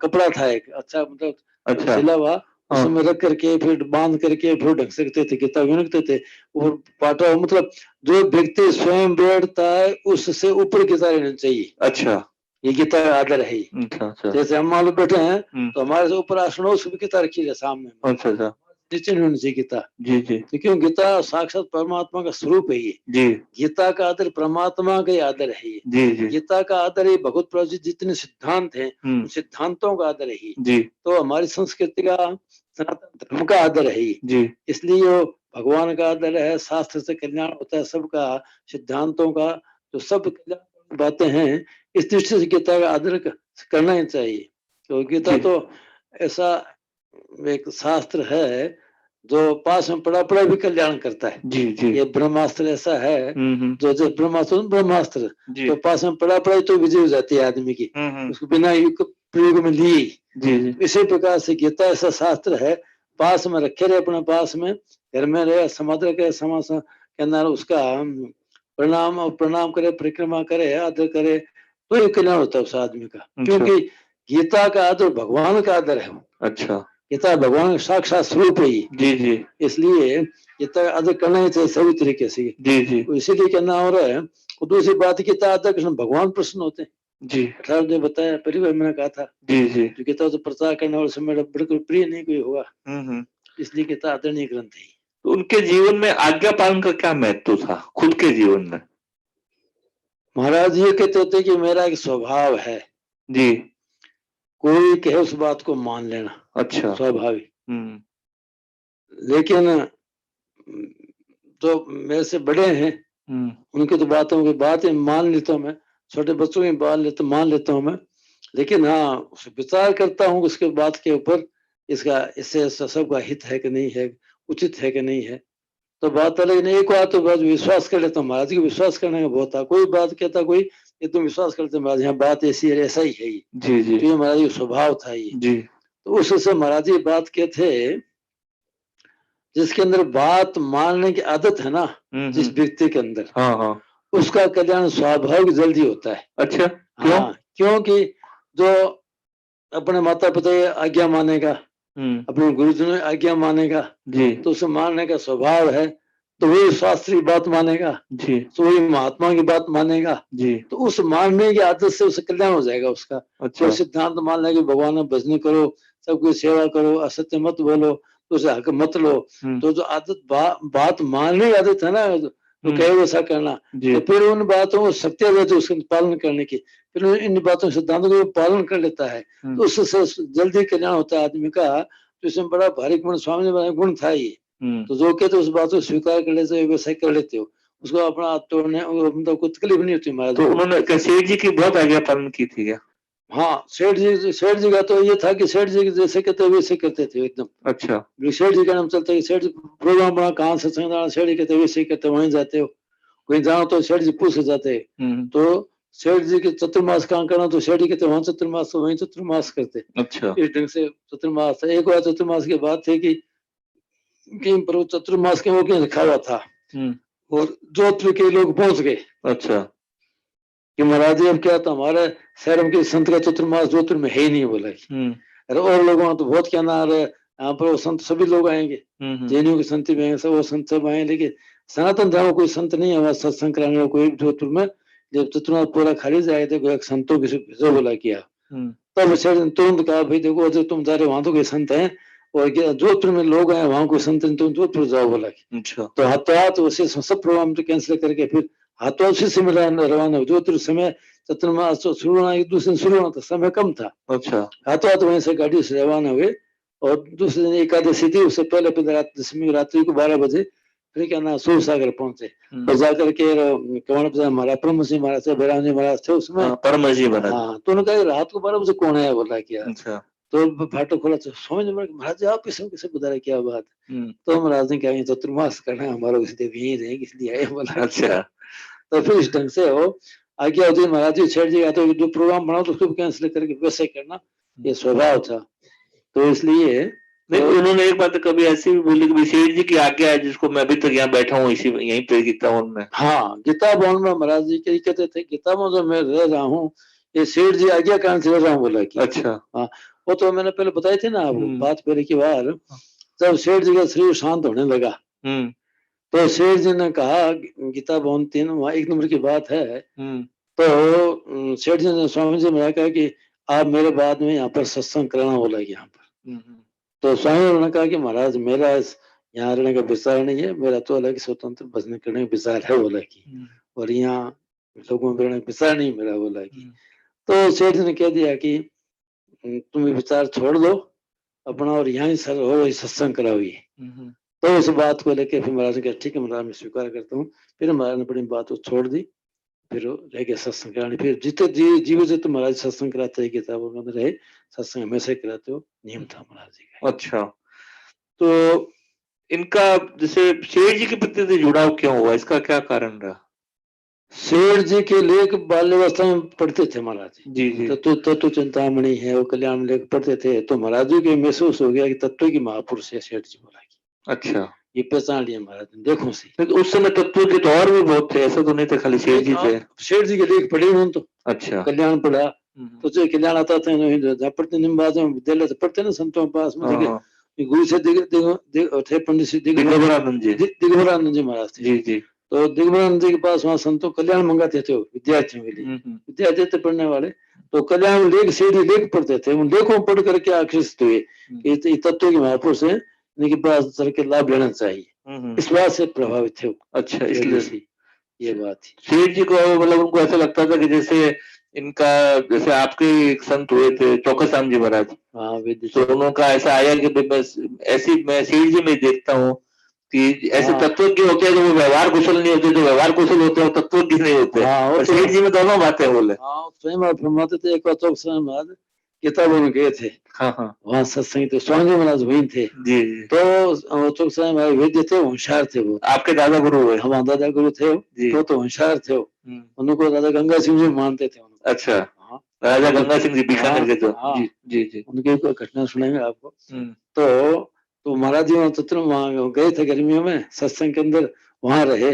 Speaker 5: कपड़ा था एक अच्छा मतलब अच्छा सिला हुआ, उसमें रख करके फिर बांध करके फिर ढंग से रखते थे, गीता रखते थे। और पाटा मतलब जो व्यक्ति स्वयं बैठता है उससे ऊपर गीता रहनी चाहिए। अच्छा, ये गीता का आदर है। अच्छा, जैसे हम मान लो बैठे हैं तो हमारे से ऊपर आसन उसकी गीता रखी है सामने। अच्छा अच्छा, नीचे नहीं होनी चाहिए गीता। जी जी, तो क्यों गीता साक्षात परमात्मा का स्वरूप है ये। जी, गीता का आदर परमात्मा का ही आदर है ये। जी जी, गीता का आदर है भगवत प्रभु जी जितने सिद्धांत हैं उन सिद्धांतों का आदर है जी। तो हमारी संस्कृति का सनातन धर्म का आदर है जी। इसलिए वो भगवान का आदर है, शास्त्र से कल्याण होता है सबका, सिद्धांतों का जो सब बातें हैं इस दृष्टि से गीता का आदर करना ही चाहिए। तो गीता तो ऐसा एक शास्त्र है जो पास में पड़ा पड़ा भी कल्याण करता है। जी जी, ये ब्रह्मास्त्र ऐसा है जो जो ब्रह्मास्त्र तो पास में पड़ा पड़ा तो विजय हो जाती है आदमी की, उसको बिना प्रयोग में लिए। जी जी, इसी प्रकार से गीता ऐसा शास्त्र है पास में रखे रहे, अपने पास में घर में रहे, समुद्र के के अंदर उसका प्रणाम करे, परिक्रमा करे, आदर करे, तो ये कल्याण होता है उस आदमी का। क्योंकि गीता का आदर भगवान का आदर है।
Speaker 4: अच्छा,
Speaker 5: गीता भगवान का साक्षात स्वरूप है ये।
Speaker 4: जी जी
Speaker 5: इसलिए गीता का आदर करना ही चाहिए सभी तरीके से।
Speaker 4: जी जी
Speaker 5: तो इसीलिए कहना हो रहा है। और दूसरी बात, गीता आदर कृष्ण भगवान प्रसन्न होते हैं।
Speaker 4: जी
Speaker 5: 18 ने बताया, परिवार मैंने कहा था,
Speaker 4: जी जी।
Speaker 5: जो गीता तो प्रचार करने वाले समय बिल्कुल प्रिय नहीं कोई होगा,
Speaker 4: हम्म।
Speaker 5: इसलिए गीता आदरणीय ग्रंथ है।
Speaker 4: तो उनके जीवन में आज्ञा पालन का क्या महत्व था खुद के जीवन में?
Speaker 5: महाराज ये कहते होते कि मेरा एक स्वभाव है
Speaker 4: जी।
Speaker 5: कोई कहे उस बात को मान लेना।
Speaker 4: अच्छा।
Speaker 5: स्वाभाविक। लेकिन जो मेरे से बड़े हैं उनकी तो बातों की बात मान लेता हूँ मैं, छोटे बच्चों की बात मान लेता हूँ मैं। लेकिन हाँ, विचार करता हूँ उसके बात के ऊपर, इसका इससे सबका हित है कि नहीं है, उचित है कि नहीं है, तो बात अलग। नहीं, एक बात तो बात विश्वास कर लेता हूँ महाराज जी, विश्वास करने का बहुत था। कोई बात कहता कोई, ये तुम विश्वास करते महाराज, यहाँ बात ऐसी है, ऐसा ही है ये।
Speaker 4: जी जी।
Speaker 5: तो ये महाराज जी स्वभाव था ये
Speaker 4: जी।
Speaker 5: तो उससे महाराज जी बात के थे, जिसके अंदर बात मानने की आदत है ना, जिस व्यक्ति के अंदर,
Speaker 4: हाँ हाँ,
Speaker 5: उसका कल्याण स्वाभाविक जल्दी होता है।
Speaker 4: अच्छा, क्यों?
Speaker 5: हाँ, क्योंकि जो अपने माता पिता की आज्ञा मानेगा, अपने गुरुजनों की आज्ञा मानेगा,
Speaker 4: जी
Speaker 5: तो उसे मानने का स्वभाव है, तो वही शास्त्री बात मानेगा,
Speaker 4: जी
Speaker 5: तो वही महात्मा की बात मानेगा
Speaker 4: जी।
Speaker 5: तो उस मानने की आदत से उसे कल्याण हो जाएगा उसका।
Speaker 4: अच्छा।
Speaker 5: तो सिद्धांत मान लेगा कि भगवान में भजन करो, सबकी सेवा करो, असत्य मत बोलो, तो उसे हक मत लो। तो जो आदत बात मानने की आदत है ना, तो कहे वैसा करना, तो फिर उन बातों को सत्य रहते उसका पालन करने की, फिर इन बातों सिद्धांतों को पालन कर लेता है, तो उससे जल्दी कल्याण होता है आदमी का। तो इसमें बड़ा भारी गुण, स्वामी ने बड़ा गुण था ये। तो जो कहते उस बात को स्वीकार कर लेते हो, वैसा कर लेते हो, उसको अपना हाथ तोड़ने मतलब कोई तकलीफ नहीं होती महाराज।
Speaker 4: तो उन्होंने सेठ जी की बहुत आज्ञा पालन की थी क्या?
Speaker 5: हाँ, सेठ जी का तो ये था कि सेठ जी जैसे कहते वैसे करते थे एकदम।
Speaker 4: अच्छा।
Speaker 5: सेठ जी का नाम चलता है, सेठ प्रोग्राम बना कहाँ से सेठ जी कहते वैसे करते, वहीं जाते हो, कहीं जाओ तो सेठ जी पूछ जाते हैं। तो सेठ जी के चतुर्मास कहाँ करना, तो सेठ जी कहते वहां चतुर्मास, तो वहीं चतुर्मास करते।
Speaker 4: अच्छा।
Speaker 5: इस ढंग से चतुर्मास। एक बार चतुर्मास की बात थी कि चतुर्मास के वो लिखा हुआ था और जोधपुर के लोग पहुंच गए। अच्छा। कि महाराज जी अब क्या था, हमारे शहर में संत का चतुर्मास जोधपुर में है ही नहीं, बोला। अरे और लोगों तो बहुत कहना, अरे यहाँ पर वो संत सभी लोग आएंगे, जैनियों के संत भी आएंगे, सब वो संत सब आए, लेकिन सनातन धर्म कोई संत नहीं है हमारा सत्संग कराने वाला कोई जोधपुर में। जब चतुर्मास पूरा खाली जाए थे, एक संतों की भेजो बोला किया, तब तुरंत कहा भाई देखो अगर तुम जा रहे वहां तो कोई संत है, और जोधपुर में लोग आए वहां कोई संत तुम जोधपुर जाओ, बोला। तो हाथों हाथ उसे सब प्रोग्राम तो कैंसिल करके फिर हाथों उसी से मिला रवाना। जोधपुर समय चतुर्मास शुरू होना, एक दूसरे दिन शुरू होना था, समय कम था। अच्छा। हाथों हाथ वहीं से गाड़ी से रवाना हुए, और दूसरे दिन एकादशी थी, उससे पहले दशमी रात्रि को 12 बजे फिर क्या ना सूर सागर पहुंचे। तो जाकर के कौन हमारा परम सिंह महाराज थे, बैराम जी महाराज थे उसमें, परम जी महाराज। हाँ, तो उन्होंने कहा रात को 12 बजे कौन आया, बोला क्या। अच्छा। तो फाटक खोला, तो समझ में महाराज आप किसे बता क्या बात। तो महाराज ने कहा चतुर्मास करना है हमारा, यही रहेंगे इसलिए आए, बोला। अच्छा। तो फिर इस ढंग से हो आज्ञा होती महाराज जी, सेठ जी तो जो प्रोग्राम बनाओ तो उसको कैंसिल करके वैसे करना, ये स्वभाव था। तो इसलिए नहीं, उन्होंने एक बात कभी ऐसी भी बोली कि सेठ जी की आज्ञा है, जिसको मैं अभी तक यहाँ बैठा हूँ इसी यहीं पे गीता भवन में। हाँ, गीता भवन में महाराज जी के कहते थे, गीता भवन जो मैं रह रहा हूँ ये सेठ जी आज्ञा कारण से रह रहा हूँ, बोला कि। अच्छा। हाँ, वो तो मैंने पहले बताई थी ना आपको बात, पहले की बार जब सेठ जी का शरीर शांत होने लगा, तो सेठ जी ने कहा, गीता भवन 3 वहां 1 नंबर की बात है, तो सेठ जी ने स्वामी जी ने कहा कि आप मेरे बाद में यहाँ पर सत्संग कराना, बोला यहाँ पर। तो स्वामी ने कहा कि महाराज मेरा यहाँ रहने का विचार नहीं है, मेरा तो अलग स्वतंत्र भजन करने का विचार है, बोला कि, और यहाँ लोगों में रहने का विचार नहीं मेरा, बोला कि। तो सेठ जी ने कह दिया कि तुम विचार छोड़ दो अपना, और यहाँ ही सर हो सत्संग कराओ ये। तो उस बात को लेके फिर महाराज ने कहा ठीक है महाराज मैं स्वीकार करता हूँ। फिर महाराज ने अपनी बात को छोड़ दी, फिर रह गए सत्संग कराने। फिर जितने जीव से तो महाराज सत्संग कराते है, किताबों में रहे सत्संग हमेशा कराते हो, नियम था महाराज जी का। अच्छा। तो इनका जैसे सेठ जी के प्रति से जुड़ाव क्यों हुआ, इसका क्या कारण रहा? सेठ जी के लेख बाल्यावस्था में पढ़ते थे महाराज जी। जी। तत्व चिंतामणि है, वो कल्याण लेख पढ़ते थे, तो महाराज जी के महसूस हो गया कि तत्व की महापुरुष है सेठ जी, बोला। अच्छा। ये पहचान लिया महाराज ने, देखो सी।
Speaker 4: तो उस समय तत्व के तो और भी बहुत थे, ऐसा तो नहीं था खाली शेर जी थे।
Speaker 5: शेर जी के लेख पढ़े उन्होंने तो,
Speaker 4: अच्छा।
Speaker 5: कल्याण पढ़ा तो जो कल्याण आता था जहाँ पढ़ते निम्बाज में विद्यालय से पढ़ते ना संतों के पास में, गुरु से थे पंडित श्री
Speaker 4: दिगंबरानंद
Speaker 5: जी महाराज थे।
Speaker 4: जी जी।
Speaker 5: तो दिगंबरानंद जी के पास वहाँ संतों कल्याण मंगाते थे विद्यार्थियों के लिए, विद्यार्थी थे पढ़ने वाले, तो कल्याण लेख शेर लेख पढ़ते थे, उन लेखों पढ़ करके आकर्षित हुए कि तत्व के महापुरुष है, इनके पास चल के लाभ लेना चाहिए, इस बात से प्रभावित थे।
Speaker 4: अच्छा, इसलिए
Speaker 5: ये बात थी।
Speaker 4: शेर जी को मतलब उनको ऐसा लगता था कि जैसे इनका, जैसे आपके एक संत हुए थे चौकसाम जी महाराज, तो उनका ऐसा आया कि मैं शेर जी में देखता हूँ कि ऐसे तत्वज्ञ होते हैं जो वो व्यवहार कुशल नहीं होते, जो व्यवहार कुशल होते हैं वो तत्वज्ञ नहीं होते। और शेर जी में दोनों बातें बोले।
Speaker 5: स्वयं फरमाते थे, एक चौकसाम किताबों में गए थे, वहाँ सत्संग थे, स्वामी महाराज वहीं थे जी। तो चौकसाम वैद्य थे, होशियार थे वो, आपके दादा गुरु हुए? हमारे दादा गुरु थे वो, तो होशियार थे, उनको राजा गंगा सिंह जी मानते थे। अच्छा, राजा गंगा सिंह जी बीकानेर के जो, जी जी जी, उनकी कोई घटना सुनाएंगे आपको। तो महाराज जी वहाँ गए थे गर्मियों में सत्संग के अंदर, वहां रहे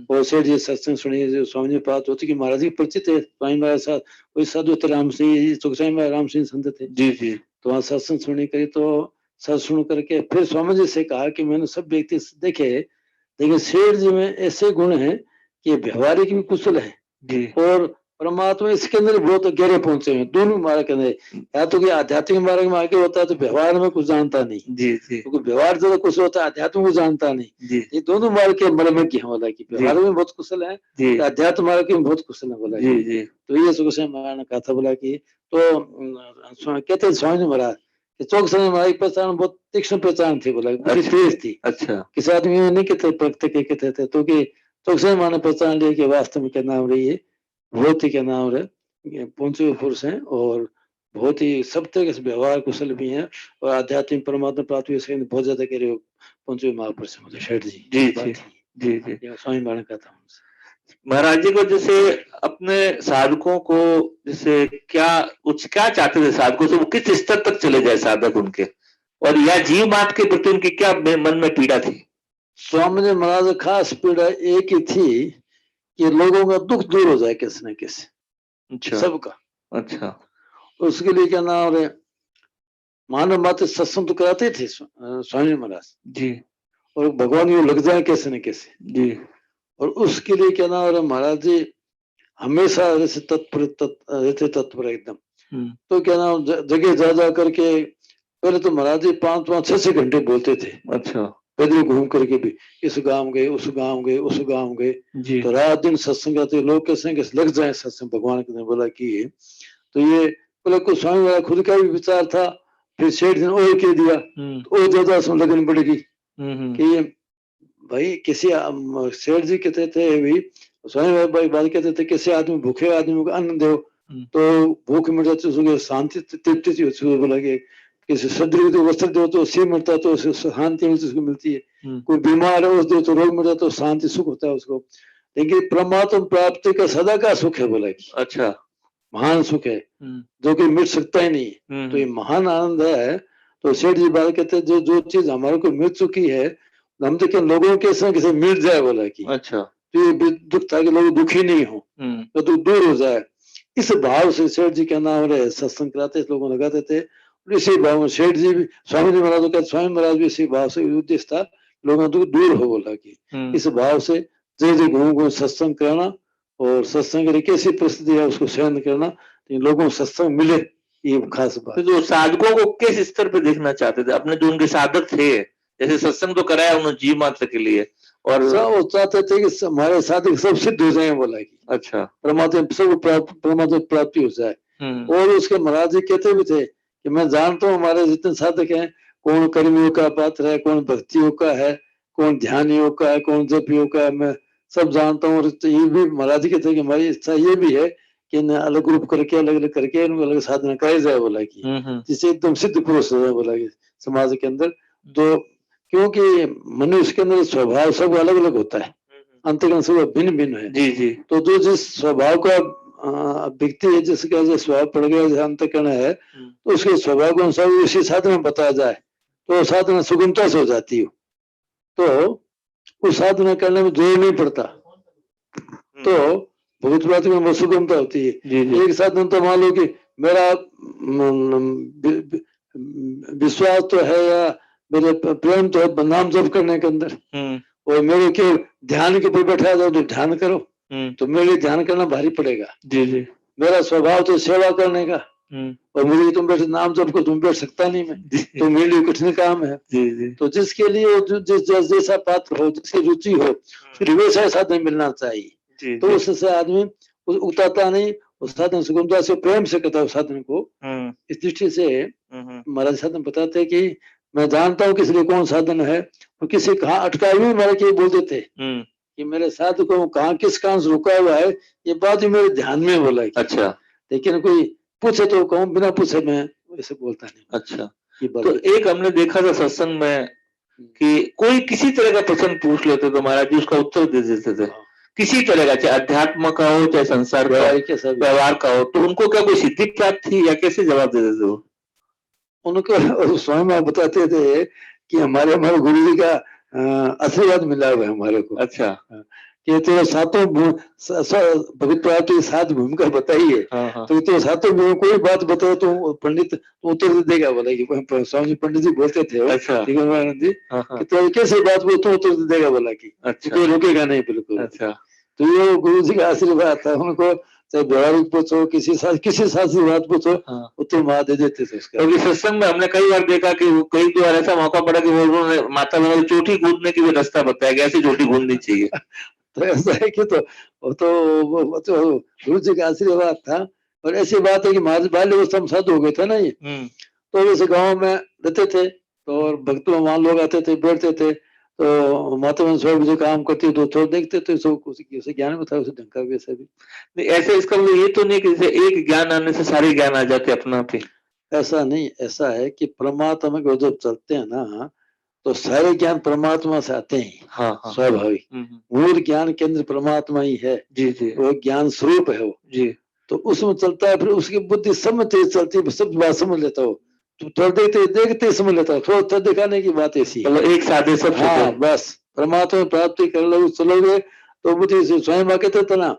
Speaker 5: और सेठ जी सत्संग सुनिए, जो स्वामी जी बात होती कि महाराज जी परिचित थे स्वामी महाराज साथ, कोई साधु थे राम सिंह, चौकसाई में राम सिंह संत थे जी जी। तो वहाँ सत्संग सुनी करी, तो सत्संग सुन करके फिर स्वामी जी से कहा कि मैंने सब व्यक्ति देखे, लेकिन सेठ जी में ऐसे गुण हैं कि व्यवहारिक भी कुशल है जी, और परमात्मा इसके अंदर बहुत गहरे पहुंचे हैं, दोनों मार्ग के अंदर, या तो कि आध्यात्मिक मार्ग में आगे होता है तो व्यवहार में कुछ जानता नहीं जी जी, क्योंकि व्यवहार ज्यादा कुछ होता है, अध्यात्म को जानता नहीं जी। ये दोनों मार्ग के मर्मज्ञ हैं, बोला कि व्यवहार में बहुत कुशल है, अध्यात्म मार्ग में बहुत कुशल है, बोला जी जी। तो ये सुखसाई महाराज ने कहा था, बोला कि तो कहते हैं स्वामी महाराज कि चौकसाई महाराज की पहचान बहुत तीक्ष्ण पहचान थी, बोला तेज थी। अच्छा, किसी आदमी में नहीं कहते थे, तो कि चौकसाई महाराज ने पहचान लिया कि वास्तव में क्या नाम रही है, बहुत ही क्या नाम है पहुंचे हुए पुरुष हैं, और बहुत ही सब तरह से व्यवहार कुशल भी हैं, और आध्यात्मिक परमात्मा प्राप्ति से बहुत ज्यादा कह रहे हो पहुंचे हुए महापुरुष हैं शेठ जी जी जी जी जी। स्वामी महाराज का था
Speaker 4: महाराज जी को, जैसे अपने साधकों को जैसे क्या चाहते थे साधकों से, वो किस स्तर तक चले जाए साधक उनके, और या जीव मात्र के प्रति उनकी क्या मन में पीड़ा थी?
Speaker 5: स्वामी जी महाराज खास पीड़ा एक ही थी कि लोगों का दुख दूर हो जाए किसी न किसी, अच्छा सबका। अच्छा, उसके लिए क्या नाम है, मानव मात्र सत्संग तो कराते थे स्वामी महाराज जी, और भगवान को लग जाए कैसे न कैसे जी, और उसके लिए क्या नाम है महाराज जी हमेशा जैसे तत्पर एकदम। तो क्या नाम जगह जा करके, पहले तो महाराज जी 5-5-6 घंटे बोलते थे। अच्छा, पैदल घूम करके भी, इस गांव गए, उस गांव गए, उस गांव गए, तो रात दिन सत्संग करते, लोग कैसे लग जाए सत्संग भगवान के, बोला कि तो ये बोला कुछ स्वामी वाला खुद का भी विचार था, फिर सेठ ने और कह दिया तो और ज्यादा उसमें लगन पड़ेगी कि भाई किसी सेठ जी कहते थे भी, स्वामी भाई बात कहते थे किसी आदमी भूखे आदमी को अन्न दो तो भूख मिट जाती, उसको शांति तृप्ति होती, बोला कि किसी सदृढ़ को वस्त्र दो तो सी मिलता तो शांति उसको मिलती है, कोई बीमार है उस दो तो रोग मिलता तो शांति सुख होता है उसको, लेकिन परमात्मा प्राप्ति का सदा का सुख है, बोला कि अच्छा महान सुख है जो कि मिट सकता ही नहीं, तो ये महान आनंद है। तो सेठ जी बात कहते हैं जो चीज हमारे को मिल चुकी है हम तो क्या लोगों के संग से मिट जाए, बोला कि अच्छा, तो ये दुख था कि लोग दुखी नहीं हो तो दुख दूर हो जाए, इस भाव से सेठ जी क्या नाम रहे सत्संग कराते लोगों लगाते थे, इसी भाव में सेठ जी भी स्वामी जी महाराज कहते स्वामी महाराज भी इसी भाव से उद्देश्य था लोगों दुख दूर हो, बोला कि इस भाव से जय घूम सत्संग कराना और सत्संग की कैसी परिस्थिति है उसको सहन करना, तो लोगों को सत्संग मिले, ये खास बात। तो साधकों को किस स्तर पे देखना चाहते थे अपने जो उनके साधक थे, जैसे सत्संग तो कराया उन्होंने जीव मात्र के लिए, और वो चाहते थे कि हमारे साधक सब सिद्ध हो जाए, बोला कि अच्छा परमात्मा सब परमात्मा प्राप्ति हो जाए, और उसके महाराज जी कहते भी थे कि मैं जानता हूँ हमारे जितने साधक हैं कौन कर्मियों का पात्र है, कौन भक्तियों का है, कौन ध्यान योग का है, कौन जप योग का है, मैं सब जानता हूँ। और ये भी महाराज जी कहते हैं कि हमारी इच्छा ये भी है कि अलग रूप करके अलग अलग करके इनको अलग साधना कराई जाए, बोला कि जिससे एकदम सिद्ध पुरुष हो जाए, बोला कि समाज के अंदर। तो क्योंकि मनुष्य के अंदर स्वभाव सब अलग अलग होता है, अंतर्गण सब भिन्न भिन्न है जी जी, तो जो जिस स्वभाव का व्यक्ति है जिसका जो स्वभाव पड़ गया जैसे अंतःकरण है तो उसके स्वभाव के अनुसार उसी साधना बताया जाए तो साधना सुगमता से हो जाती है। तो उस साधना करने में जोर नहीं पड़ता, तो भगवत प्राप्ति में सुगमता होती है।
Speaker 4: जी जी।
Speaker 5: एक साधन तो मान लो कि मेरा विश्वास तो है या मेरे प्रेम तो है नाम जप करने के अंदर, और मेरे केवल ध्यान के ऊपर बैठा जाओ तो ध्यान करो, तो मेरे लिए ध्यान करना भारी पड़ेगा।
Speaker 4: जी जी।
Speaker 5: मेरा स्वभाव तो सेवा करने का, और मुझे तुम बैठे नाम जप को तुम बैठ सकता नहीं मैं, तो मेरे लिए कठिन काम है।
Speaker 4: जी जी।
Speaker 5: तो जिसके लिए जैसा पात्र हो, जिसकी रुचि हो, फिर वैसा साधन मिलना चाहिए।
Speaker 4: जी
Speaker 5: तो
Speaker 4: जी।
Speaker 5: उससे आदमी उतारता नहीं, उस साधन सुगमता से प्रेम से करता है उस साधन को। इस दृष्टि से महाराज साधन बताते हैं कि मैं जानता हूँ किस लिए कौन साधन है, और किसी कहाँ अटका हुआ महाराज के बोल देते कि मेरे साथ को कहाँ किस कारण से रुका हुआ है, ये बात ही मेरे ध्यान में बोला।
Speaker 4: अच्छा।
Speaker 5: लेकिन कोई पूछे तो कहूँ, बिना पूछे मैं ऐसे बोलता नहीं।
Speaker 4: अच्छा। तो एक हमने देखा था सत्संग में कि कोई किसी तरह का प्रश्न पूछ लेते तो महाराज जी उसका उत्तर दे देते थे, किसी तरह का, चाहे अध्यात्म का हो चाहे संसार का व्यवहार का हो, तो उनको क्या कोई सिद्धि प्राप्त थी या कैसे जवाब दे देते वो?
Speaker 5: उनको स्वयं बताते थे कि हमारे गुरु जी का आशीर्वाद मिला हुआ है हमारे को।
Speaker 4: अच्छा।
Speaker 5: कि तो सातों भगवत प्राप्ति सात भूमिका बताई है।
Speaker 4: हाँ।
Speaker 5: तो सातों भूमि कोई बात बताओ तो पंडित उत्तर देगा, बोला कि स्वामी जी पंडित जी बोलते थे।
Speaker 4: अच्छा।
Speaker 5: ठीक है जी,
Speaker 4: हाँ।
Speaker 5: तो कैसे बात बोलो तो उत्तर देगा, बोला कि
Speaker 4: अच्छा।
Speaker 5: कोई रुकेगा नहीं बिल्कुल।
Speaker 4: अच्छा।
Speaker 5: तो ये गुरु जी का आशीर्वाद था, उनको चाहे व्यवहारिक पूछो, किसी शास्त्री बात पूछो, उत्तर वहां दे देते थे उसका।
Speaker 4: क्योंकि सत्संग में हमने कई बार देखा कि कई बार ऐसा मौका पड़ा कि वो उन्होंने माता बहन की चोटी कूदने की भी रास्ता बताया कि ऐसी चोटी कूदनी चाहिए।
Speaker 5: तो ऐसा है कि वो तो गुरु जी का आशीर्वाद था। और ऐसी बात है कि महाराज बाल्य अवस्था में साधु हो गए थे ना ये, तो वैसे गाँव में रहते थे, तो और भक्त वहां लोग आते थे, बैठते थे, तो माता बहन स्वयं जो काम करती है तो थोड़ा देखते थे, सब उसे ज्ञान में था, उसे ढंग का वैसा भी
Speaker 4: नहीं। ऐसे इसका ये तो नहीं कि एक ज्ञान आने से सारे ज्ञान आ जाते अपना आप ही,
Speaker 5: ऐसा नहीं। ऐसा है कि परमात्मा को जब चलते हैं ना, तो सारे ज्ञान परमात्मा से आते हैं।
Speaker 4: हाँ।
Speaker 5: स्वाभाविक मूल ज्ञान केंद्र परमात्मा ही है। जी जी। वो ज्ञान स्वरूप है वो जी। तो उसमें चलता है, फिर उसकी बुद्धि सब तेज चलती है, सब बात समझ लेता हो, तो थोड़ा देखते समझ लेता हो, थोड़ा दिखाने की बात ऐसी है।
Speaker 4: मतलब एक साधे सब।
Speaker 5: हाँ बस परमात्मा प्राप्ति कर लो चलोगे तो बुद्धि से स्वयं आके तो ना,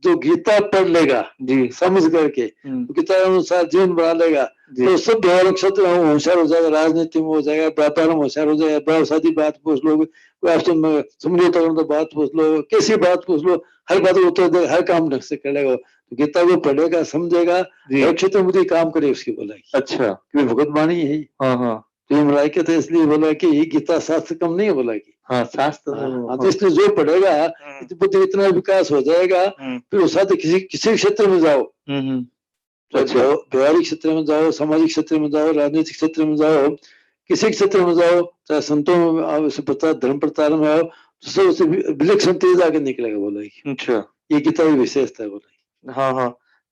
Speaker 5: जो गीता पढ़ लेगा जी समझ करके, गीता अनुसार जीवन बना लेगा, तो सब व्यवहारिक क्षेत्र में होशियार हो जाएगा, राजनीति में हो जाएगा, व्यापार में होशियार हो जाएगा, बड़ा शादी बात पूछ लो, कोई आपसे समझौता तो बात पूछ लो, कैसी बात पूछ लो, हर बात उत्तर देगा, हर काम ढंग से कर लेगा। तो गीता को पढ़ेगा, समझेगा, हर क्षेत्र में काम करे उसकी बोला। अच्छा, भगवत वाणी है। हाँ। तो मलाई के थे इसलिए बोला कि गीता शास्त्र कम नहीं है, बोला कि हाँ शास्त्र। हाँ, इसलिए जो पढ़ेगा बुद्धि इतना विकास हो जाएगा, फिर उस साथ किसी क्षेत्र में जाओ, अच्छा व्यवहारिक क्षेत्र में जाओ, सामाजिक क्षेत्र में जाओ, राजनीतिक क्षेत्र में जाओ, किसी क्षेत्र में जाओ, चाहे संतों में आओ, धर्म प्रचार में आओ, तो सबसे विलक्षण तेज आगे निकलेगा, बोला। अच्छा, ये गीता की विशेषता है, बोला। हाँ।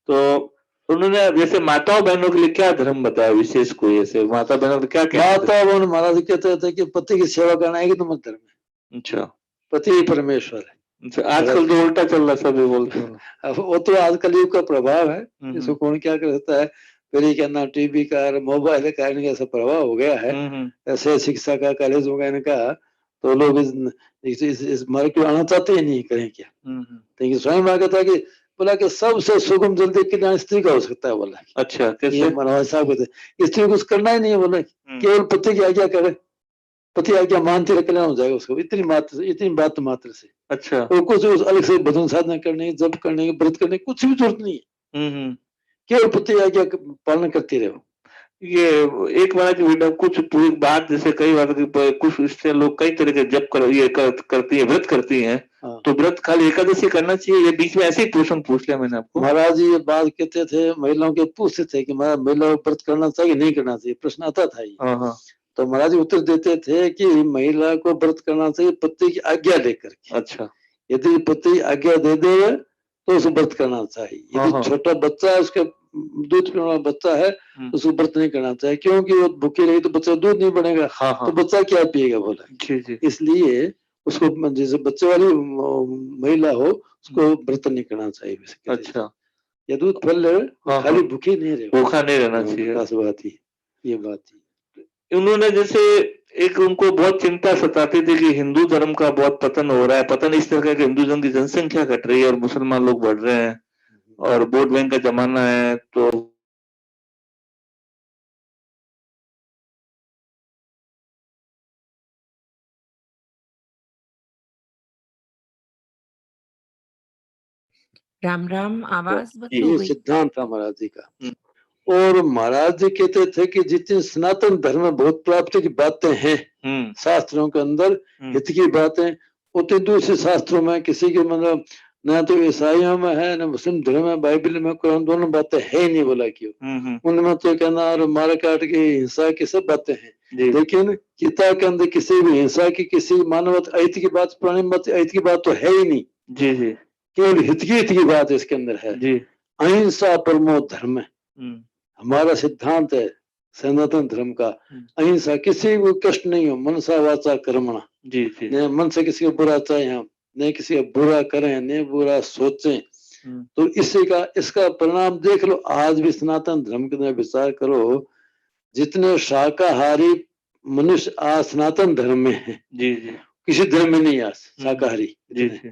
Speaker 5: तो उन्होंने जैसे माताओं बहनों के लिए क्या धर्म बताया विशेष, कोई ऐसे माता बहनों क्या माता बहन महाराज कहते थे कि पति की सेवा करना है, तो मत धर्म है। अच्छा, पति ही परमेश्वर है। अच्छा, आजकल तो उल्टा चल रहा, सभी बोलते हैं। अब वो तो आजकल युग का प्रभाव है, इसको कौन क्या कर सकता है। फिर कहना टीवी का, मोबाइल का, इनका ऐसा प्रभाव हो गया है, ऐसे शिक्षा का, कॉलेज वगैरह इनका, तो लोग इस मार्ग को आना चाहते ही नहीं, करें क्या। लेकिन स्वयं आगे था कि बोला कि सबसे सुगम जल्दी कल्याण स्त्री का हो सकता है, बोला। अच्छा, कैसे मनोहर साहब कहते स्त्री को कुछ करना ही नहीं है, बोला केवल पति की आज्ञा करे, पति आज्ञा मानते रहे कल्याण हो जाएगा उसको, इतनी बात मात्र से। अच्छा, और कुछ अलग से भजन साधना करने, जप करने, व्रत करने कुछ भी जरूरत नहीं है, केवल पति आज्ञा पालन करते रहो। ये एक बार की बेटा कुछ पूरी बात, जैसे कई बार कुछ इससे लोग कई तरह के जप करती है, व्रत करती हैं। तो व्रत खाली एकादशी करना चाहिए, ये बीच में ऐसे ही प्रश्न पूछ लिया मैंने आपको। महाराज जी ये बात कहते थे, महिलाओं के पूछते थे कि महिलाओं को व्रत करना चाहिए नहीं करना चाहिए, प्रश्न आता था ये। तो महाराज जी उत्तर देते थे कि महिला को व्रत करना चाहिए पति की आज्ञा लेकर के। अच्छा, यदि पति आज्ञा दे दे तो उसे व्रत करना चाहिए। यदि छोटा बच्चा है, उसके दूध पीने वाला बच्चा है, उसको व्रत नहीं करना चाहिए, क्योंकि वो भूखी रही तो बच्चा दूध नहीं बनेगा। तो बच्चा क्या पिएगा, बोला। जी। इसलिए उसको जैसे बच्चे वाली महिला हो, उसको व्रत नहीं करना चाहिए। अच्छा, ये दूध फल ले, खाली भूखी नहीं रहे, भूखा नहीं रहना चाहिए, खास बात ही ये बात ही। उन्होंने जैसे
Speaker 4: एक उनको बहुत चिंता सताती थी कि हिंदू धर्म का बहुत पतन हो रहा है, पतन इस तरह का कि हिंदू धर्म की जनसंख्या घट रही है और मुसलमान लोग बढ़ रहे हैं और वोट बैंक का जमाना है। तो
Speaker 2: राम राम, आवाज बंद हो
Speaker 5: ये
Speaker 2: गई।
Speaker 5: सिद्धांत था महाराज जी का। और महाराज जी कहते थे कि जितनी सनातन धर्म में बहुत प्राप्ति की बातें हैं शास्त्रों के अंदर, हित की बातें, उतनी दूसरे शास्त्रों में किसी के मतलब ना तो ईसाइयों में है ना मुस्लिम धर्म में, बाइबल में, कुरान, दोनों बातें है ही नहीं बोला कि उनमें तो कहना और मार काट की हिंसा की सब बातें हैं, लेकिन गीता के अंदर किसी भी हिंसा की, किसी मानव अहित की बात, प्राणी मत अहित की बात तो है ही नहीं।
Speaker 4: जी जी,
Speaker 5: केवल हित की बात इसके अंदर है।
Speaker 4: जी,
Speaker 5: अहिंसा परमो धर्म हमारा सिद्धांत है सनातन धर्म का। अहिंसा, किसी को कष्ट नहीं हो, मनसा वाचा कर्मणा।
Speaker 4: जी जी,
Speaker 5: न मन से किसी को बुरा चाहे हम, न किसी का बुरा करें, न बुरा सोचें। तो इसी का इसका परिणाम देख लो। आज भी सनातन धर्म के अंदर विचार करो, जितने शाकाहारी मनुष्य आज सनातन धर्म में है,
Speaker 4: जी जी,
Speaker 5: किसी धर्म में नहीं आज शाकाहारी
Speaker 4: जी जी,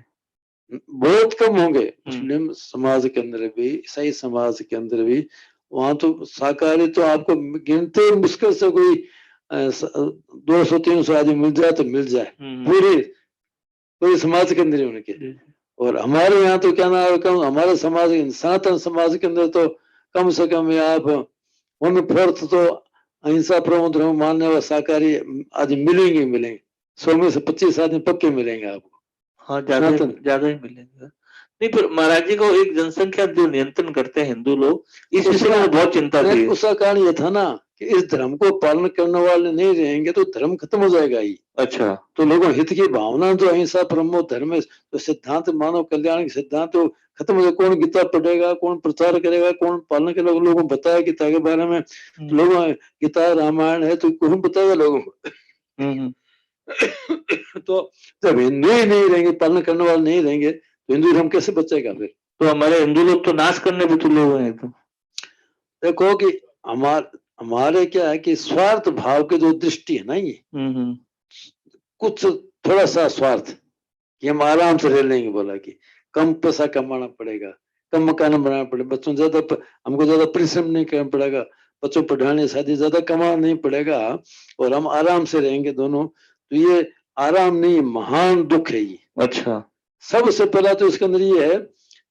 Speaker 5: बहुत कम होंगे। मुस्लिम समाज के अंदर भी, ईसाई समाज के अंदर भी, वहां तो शाकाहारी तो आपको गिनते मुश्किल से कोई 200-300 आदमी मिल जाए तो मिल जाए पूरी समाज के अंदर उनके। और हमारे यहाँ तो क्या ना कम, हमारे समाज सनातन समाज के अंदर तो कम से कम आप 1/4 तो अहिंसा परमो धर्म मानने वाले शाकाहारी आदमी मिलेंगे 100 में से 25 आदमी पक्के मिलेंगे आपको।
Speaker 4: हाँ, ज्यादा ही मिलेंगे। नहीं, पर महाराज जी को एक जनसंख्या जो नियंत्रण करते हैं हिंदू लोग, इस विषय में बहुत चिंता थी।
Speaker 5: उसका कारण ये था ना कि इस धर्म को पालन करने वाले नहीं रहेंगे तो धर्म खत्म हो जाएगा ही।
Speaker 4: अच्छा,
Speaker 5: तो लोगों हित की भावना जो अहिंसा परमो धर्म है, तो सिद्धांत मानव कल्याण के सिद्धांत तो खत्म हो जाएगा। कौन गीता पढ़ेगा, कौन प्रचार करेगा, कौन पालन करेगा? लोगों को बताया गीता के बारे में, लोगों गीता रामायण है तो कौन बताएगा लोगों को? तो जब हिंदू ही नहीं रहेंगे, पालन करने वाले नहीं रहेंगे, तो हिंदू धर्म कैसे बचेगा फिर?
Speaker 4: तो हमारे हिंदू लोग तो नाश करने भी तुले हुए हैं। तो
Speaker 5: देखो कि हमारे क्या है कि स्वार्थ भाव की जो दृष्टि है ना, ये कुछ थोड़ा सा स्वार्थ कि हम आराम से रह लेंगे, बोला कि कम पैसा कमाना पड़ेगा, कम मकान बनाना पड़ेगा, बच्चों ज्यादा हमको ज्यादा परिश्रम नहीं करना पड़ेगा, बच्चों पढ़ाने शादी ज्यादा कमाना नहीं पड़ेगा और हम आराम से रहेंगे दोनों। तो ये आराम नहीं, महान दुख है ये।
Speaker 4: अच्छा,
Speaker 5: सबसे पहला तो इसके अंदर ये है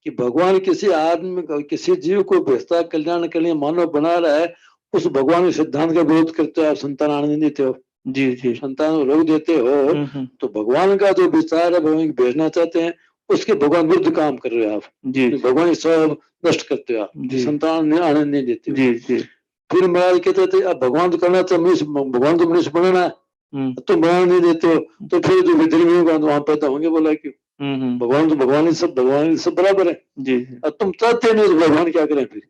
Speaker 5: कि भगवान किसी आदमी, किसी जीव को बेहतर कल्याण के लिए मानव बना रहा है, उस भगवान के सिद्धांत का विरोध करते हो आप, संतान आनंद देते हो,
Speaker 4: जी जी,
Speaker 5: संतान को रोक देते हो, तो भगवान का जो विचार है, भगवान भेजना चाहते हैं, उसके भगवान विरुद्ध काम कर रहे हो आप। जी, भगवान सब नष्ट करते हो आप, संतान आनंद नहीं देते हो। जी जी। फिर महाराज कहते थे अब भगवान तो करना तो भगवान तो मनुष्य बनाना है, तुम बनाना नहीं देते हो, तो फिर जो विधर्मी होगा वहां पैदा होंगे, बोला क्यों? भगवान तो भगवान ही सब बराबर है। जी, अब तुम चाहते नहीं तो भगवान क्या करें फिर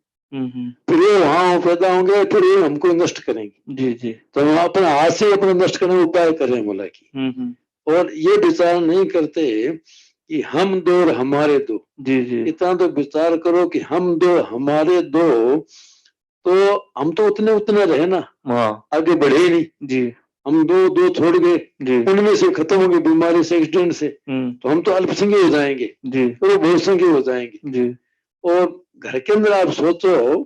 Speaker 5: ये वहां पैदा होंगे, फिर ये हमको नष्ट करेंगे। जी जी, तो हम अपने हाथ से अपने नष्ट करने का उपाय कर रहे हैं, बोला की। और ये विचार नहीं करते कि हम दो और हमारे दो। जी जी, इतना तो विचार करो कि हम दो हमारे दो, तो हम तो उतने रहे ना, आगे बढ़े ही नहीं। जी, हम दो छोड़ गए, उनमें से खत्म हो गए बीमारी से, एक्सीडेंट से, तो हम तो अल्पसंख्यक हो जाएंगे। जी, तो बहुसंख्यक हो जाएंगे। जी, और घर के अंदर आप सोचो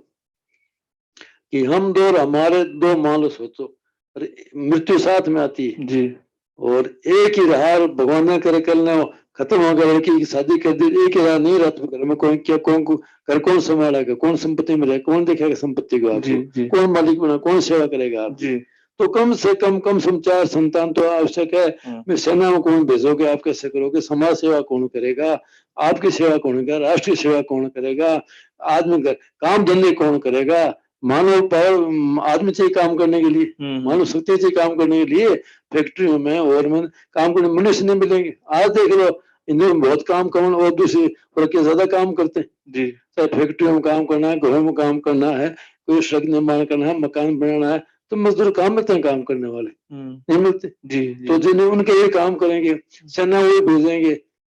Speaker 5: कि हम दो और हमारे दो, मान लो सोचो मृत्यु साथ में आती है। जी, और एक ही रहा, भगवान ने करे कल ने खत्म हो गया, लड़की की शादी कर दी, एक ही रहा नहीं रहा, तो घर में कौन क्या, घर कौन संभालेगा, कौन संपत्ति में रहेगा, कौन देखेगा संपत्ति को आपको, कौन मालिक बना, कौन सेवा करेगा आप? जी, तो कम से कम 4 संतान तो आवश्यक है। मैं सेना में कौन भेजोगे, आप कैसे करोगे? समाज सेवा कौन करेगा, आपकी सेवा कौन करेगा, राष्ट्रीय सेवा कौन करेगा, आदमी काम धंधे कौन करेगा? मानव पावर आदमी चाहिए काम करने के लिए, मानव शक्ति चाहिए काम करने के लिए। फैक्ट्रियों में और में काम करने मनुष्य नहीं मिलेंगे। आज देख लो इंडिया में बहुत काम कौन और दूसरी के ज्यादा काम करते हैं। जी, चाहे फैक्ट्रियों में काम करना है, घरों में काम करना है, कोई सड़क निर्माण करना है, मकान बनाना है, तो मजदूर काम मिलते हैं, काम करने वाले नहीं मिलते। जी, तो जिन्हें उनके ये काम करेंगे, सेना वो भेजेंगे,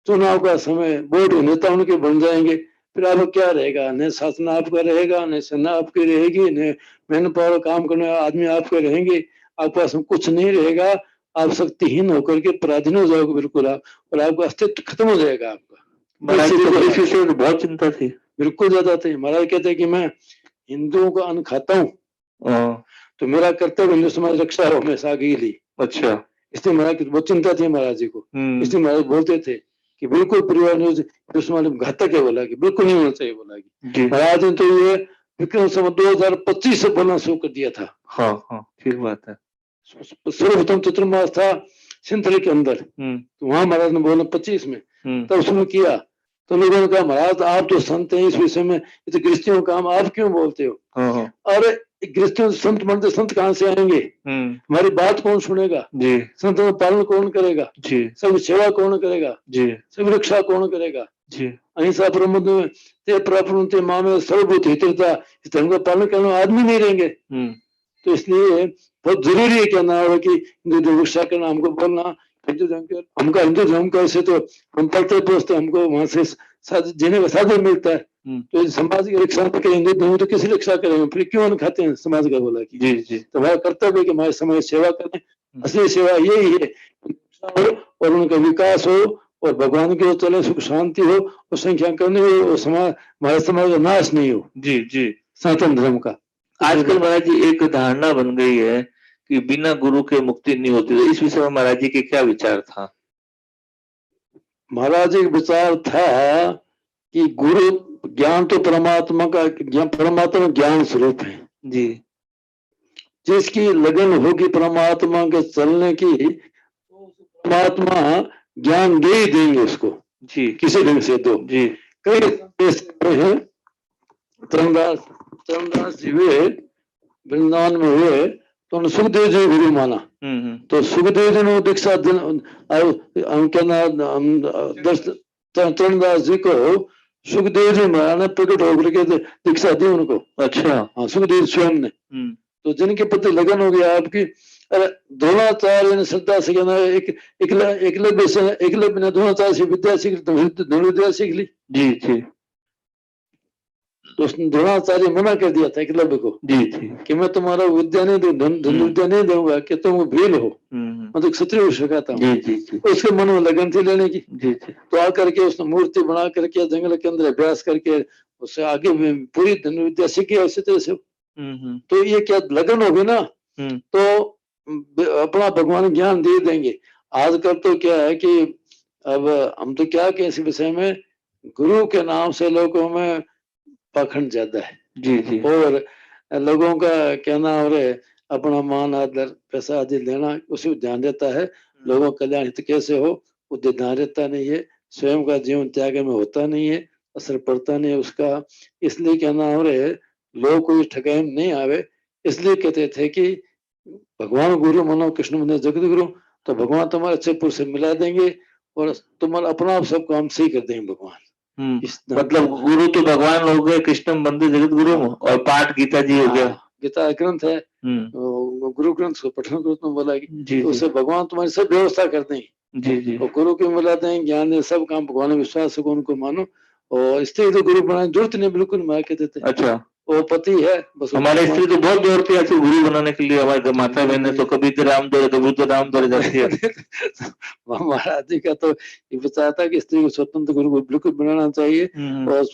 Speaker 5: चुनाव का समय वोट नेता उनके बन जाएंगे, फिर आपको क्या रहेगा? न शासन आपका रहेगा, न सेना आपकी रहेगी, न मैन पावर काम करने वाले आदमी आपके रहेंगे। आपके पास में कुछ नहीं रहेगा, आप शक्तिहीन होकर के पराधीन हो जाओगे बिल्कुल आप, और आपका अस्तित्व खत्म हो जाएगा आपका।
Speaker 4: महाराज जी को इस विषय में बहुत चिंता थी।
Speaker 5: बिल्कुल ज्यादा थी। महाराज कहते हैं कि मैं हिंदुओं का अन्न खाता हूँ, तो मेरा कर्तव्य हिंदू समाज रक्षा हो हमेशा आगे ली।
Speaker 4: अच्छा,
Speaker 5: इसलिए महाराज की बहुत चिंता थी महाराज जी को। इसलिए महाराज बोलते थे कि बिल्कुल परिवार ने हिंदू समाज में घातक है, बोला कि बिल्कुल नहीं होना चाहिए, बोला कि महाराज ने तो ये विक्रम संवत 2025 से बोलना शुरू कर दिया था।
Speaker 4: हाँ हाँ, ठीक बात है।
Speaker 5: सर्वप्रथम चतुर्मास था सिंथली के अंदर, तो वहां महाराज ने बोला 25 में, तब शुरू किया। तो लोगों ने कहा महाराज आप तो संत हैं, इस विषय में ये तो गृहस्थियों का काम, आप क्यों बोलते हो? अरे गृहस्थियों संत बनते, संत कहाँ से आएंगे? हमारी बात कौन सुनेगा? जी। संतों का पालन कौन करेगा? जी। सब सेवा कौन करेगा? जी। सब रक्षा कौन करेगा? जी। अहिंसा परमो ते प्राप्नुते मामे सर्वभूत हितैषिता, इस धर्म का पालन करने वाले आदमी नहीं रहेंगे। तो इसलिए बहुत जरूरी है क्या नाम है कि हिंदू धर्म रक्षा करना, हमको बोलना हिंदू धर्म के, हमका हिंदू धर्म का ऐसे तो हम पढ़ते पहुंचते, हमको वहां से जीने का साधन मिलता है। तो समाज की रक्षा करें, हिंदू धर्म तो किसी रक्षा करेंगे, फिर क्यों न खाते हैं समाज का? बोला कि जी जी, तो हमारा कर्तव्य है कि हमारे समाज सेवा करें। असली सेवा यही है, और उनका विकास हो और भगवान की ओर चले, सुख शांति हो और संख्या करने हो, और समाज हमारे समाज का नाश नहीं हो। जी जी, सनातन धर्म का।
Speaker 4: आजकल महाराज जी एक धारणा बन गई है कि बिना गुरु के मुक्ति नहीं होती, तो इस विषय में महाराज जी के क्या विचार था?
Speaker 5: महाराज जी का विचार था कि गुरु ज्ञान तो परमात्मा का ज्ञान, परमात्मा ज्ञान स्वरूप है जी। जिसकी लगन होगी परमात्मा के चलने की, परमात्मा ज्ञान दे ही देंगे उसको जी, किसी ढंग से दो जी। कई हैं, चरणदास जी हुए वृंदावन में हुए, तो उन्होंने सुखदेव जी गुरु माना। तो सुखदेव जी ने दीक्षा चरणदास जी को सुखदेव जी महाराज ने प्रकट होकर के दीक्षा दी उनको। अच्छा, हाँ, सुखदेव स्वयं ने। तो जिनके प्रति लगन हो गया आपकी, अरे द्रोणाचार्य ने श्रद्धा से कहना, एकलव्य ने द्रोणाचार्य से विद्या सीख, धनुर्विद्या सीख ली जी जी। तो उसने द्रोणाचार्य मना कर दिया था एकलव्य को जी जी, कि मैं तुम्हारा विद्या नहीं दूं, धनुर्विद्या नहीं दूंगा, कि तुम भील हो, मैं तो क्षत्रिय सिखाता हूँ। उसके मन में लगन थी लेने की जी जी। तो आकर के उसने मूर्ति बना करके जंगल के अंदर अभ्यास करके उससे आगे पूरी धनुर्विद्या सीखी उसी तरह से। तो ये क्या लगन होगी ना, तो अपना भगवान ज्ञान दे देंगे। आजकल तो क्या है कि अब हम तो क्या कहें इस विषय में, गुरु के नाम से लोगों में पाखंड ज्यादा है जी जी, और लोगों का कहना और अपना मान आदर पैसा आदि लेना, उसी ध्यान रहता है। लोगों का कल्याण हित कैसे हो उसे ध्यान रहता नहीं है, स्वयं का जीवन त्याग में होता नहीं है, असर पड़ता नहीं है उसका। इसलिए कहना हो रहे लोग कोई ठगाई नहीं आवे, इसलिए कहते थे कि भगवान गुरु मानो कृष्ण बने जगत गुरु, तो भगवान तुम्हारे अच्छे पुरुष से मिला देंगे और तुम्हारा अपना आप सब काम सही कर देंगे भगवान।
Speaker 4: मतलब गुरु तो भगवान हो गए, कृष्ण बंदे जगत गुरु, और पाठ गीता जी हो गया।
Speaker 5: गीता ग्रंथ है, गुरु ग्रंथ को पठन ग्रंथ में बोला कि उससे भगवान तुम्हारी सब व्यवस्था कर देंगे जी जी, और गुरु को मिलाते हैं ज्ञान, सब काम भगवान विश्वास को उनको मानो, और स्त्री तो गुरु बनाने जरूरत नहीं, बिल्कुल मार के देते। अच्छा, वो पति है बस।
Speaker 4: हमारे स्त्री तो बहुत दौड़ती है गुरु बनाने के लिए, हमारे माता बहन तो कभी तो राम दौड़े, कभी तो राम दौड़े जाती है।
Speaker 5: महाराज जी का तो ये विचार था कि स्त्री को स्वतंत्र गुरु को बिल्कुल बनाना चाहिए, और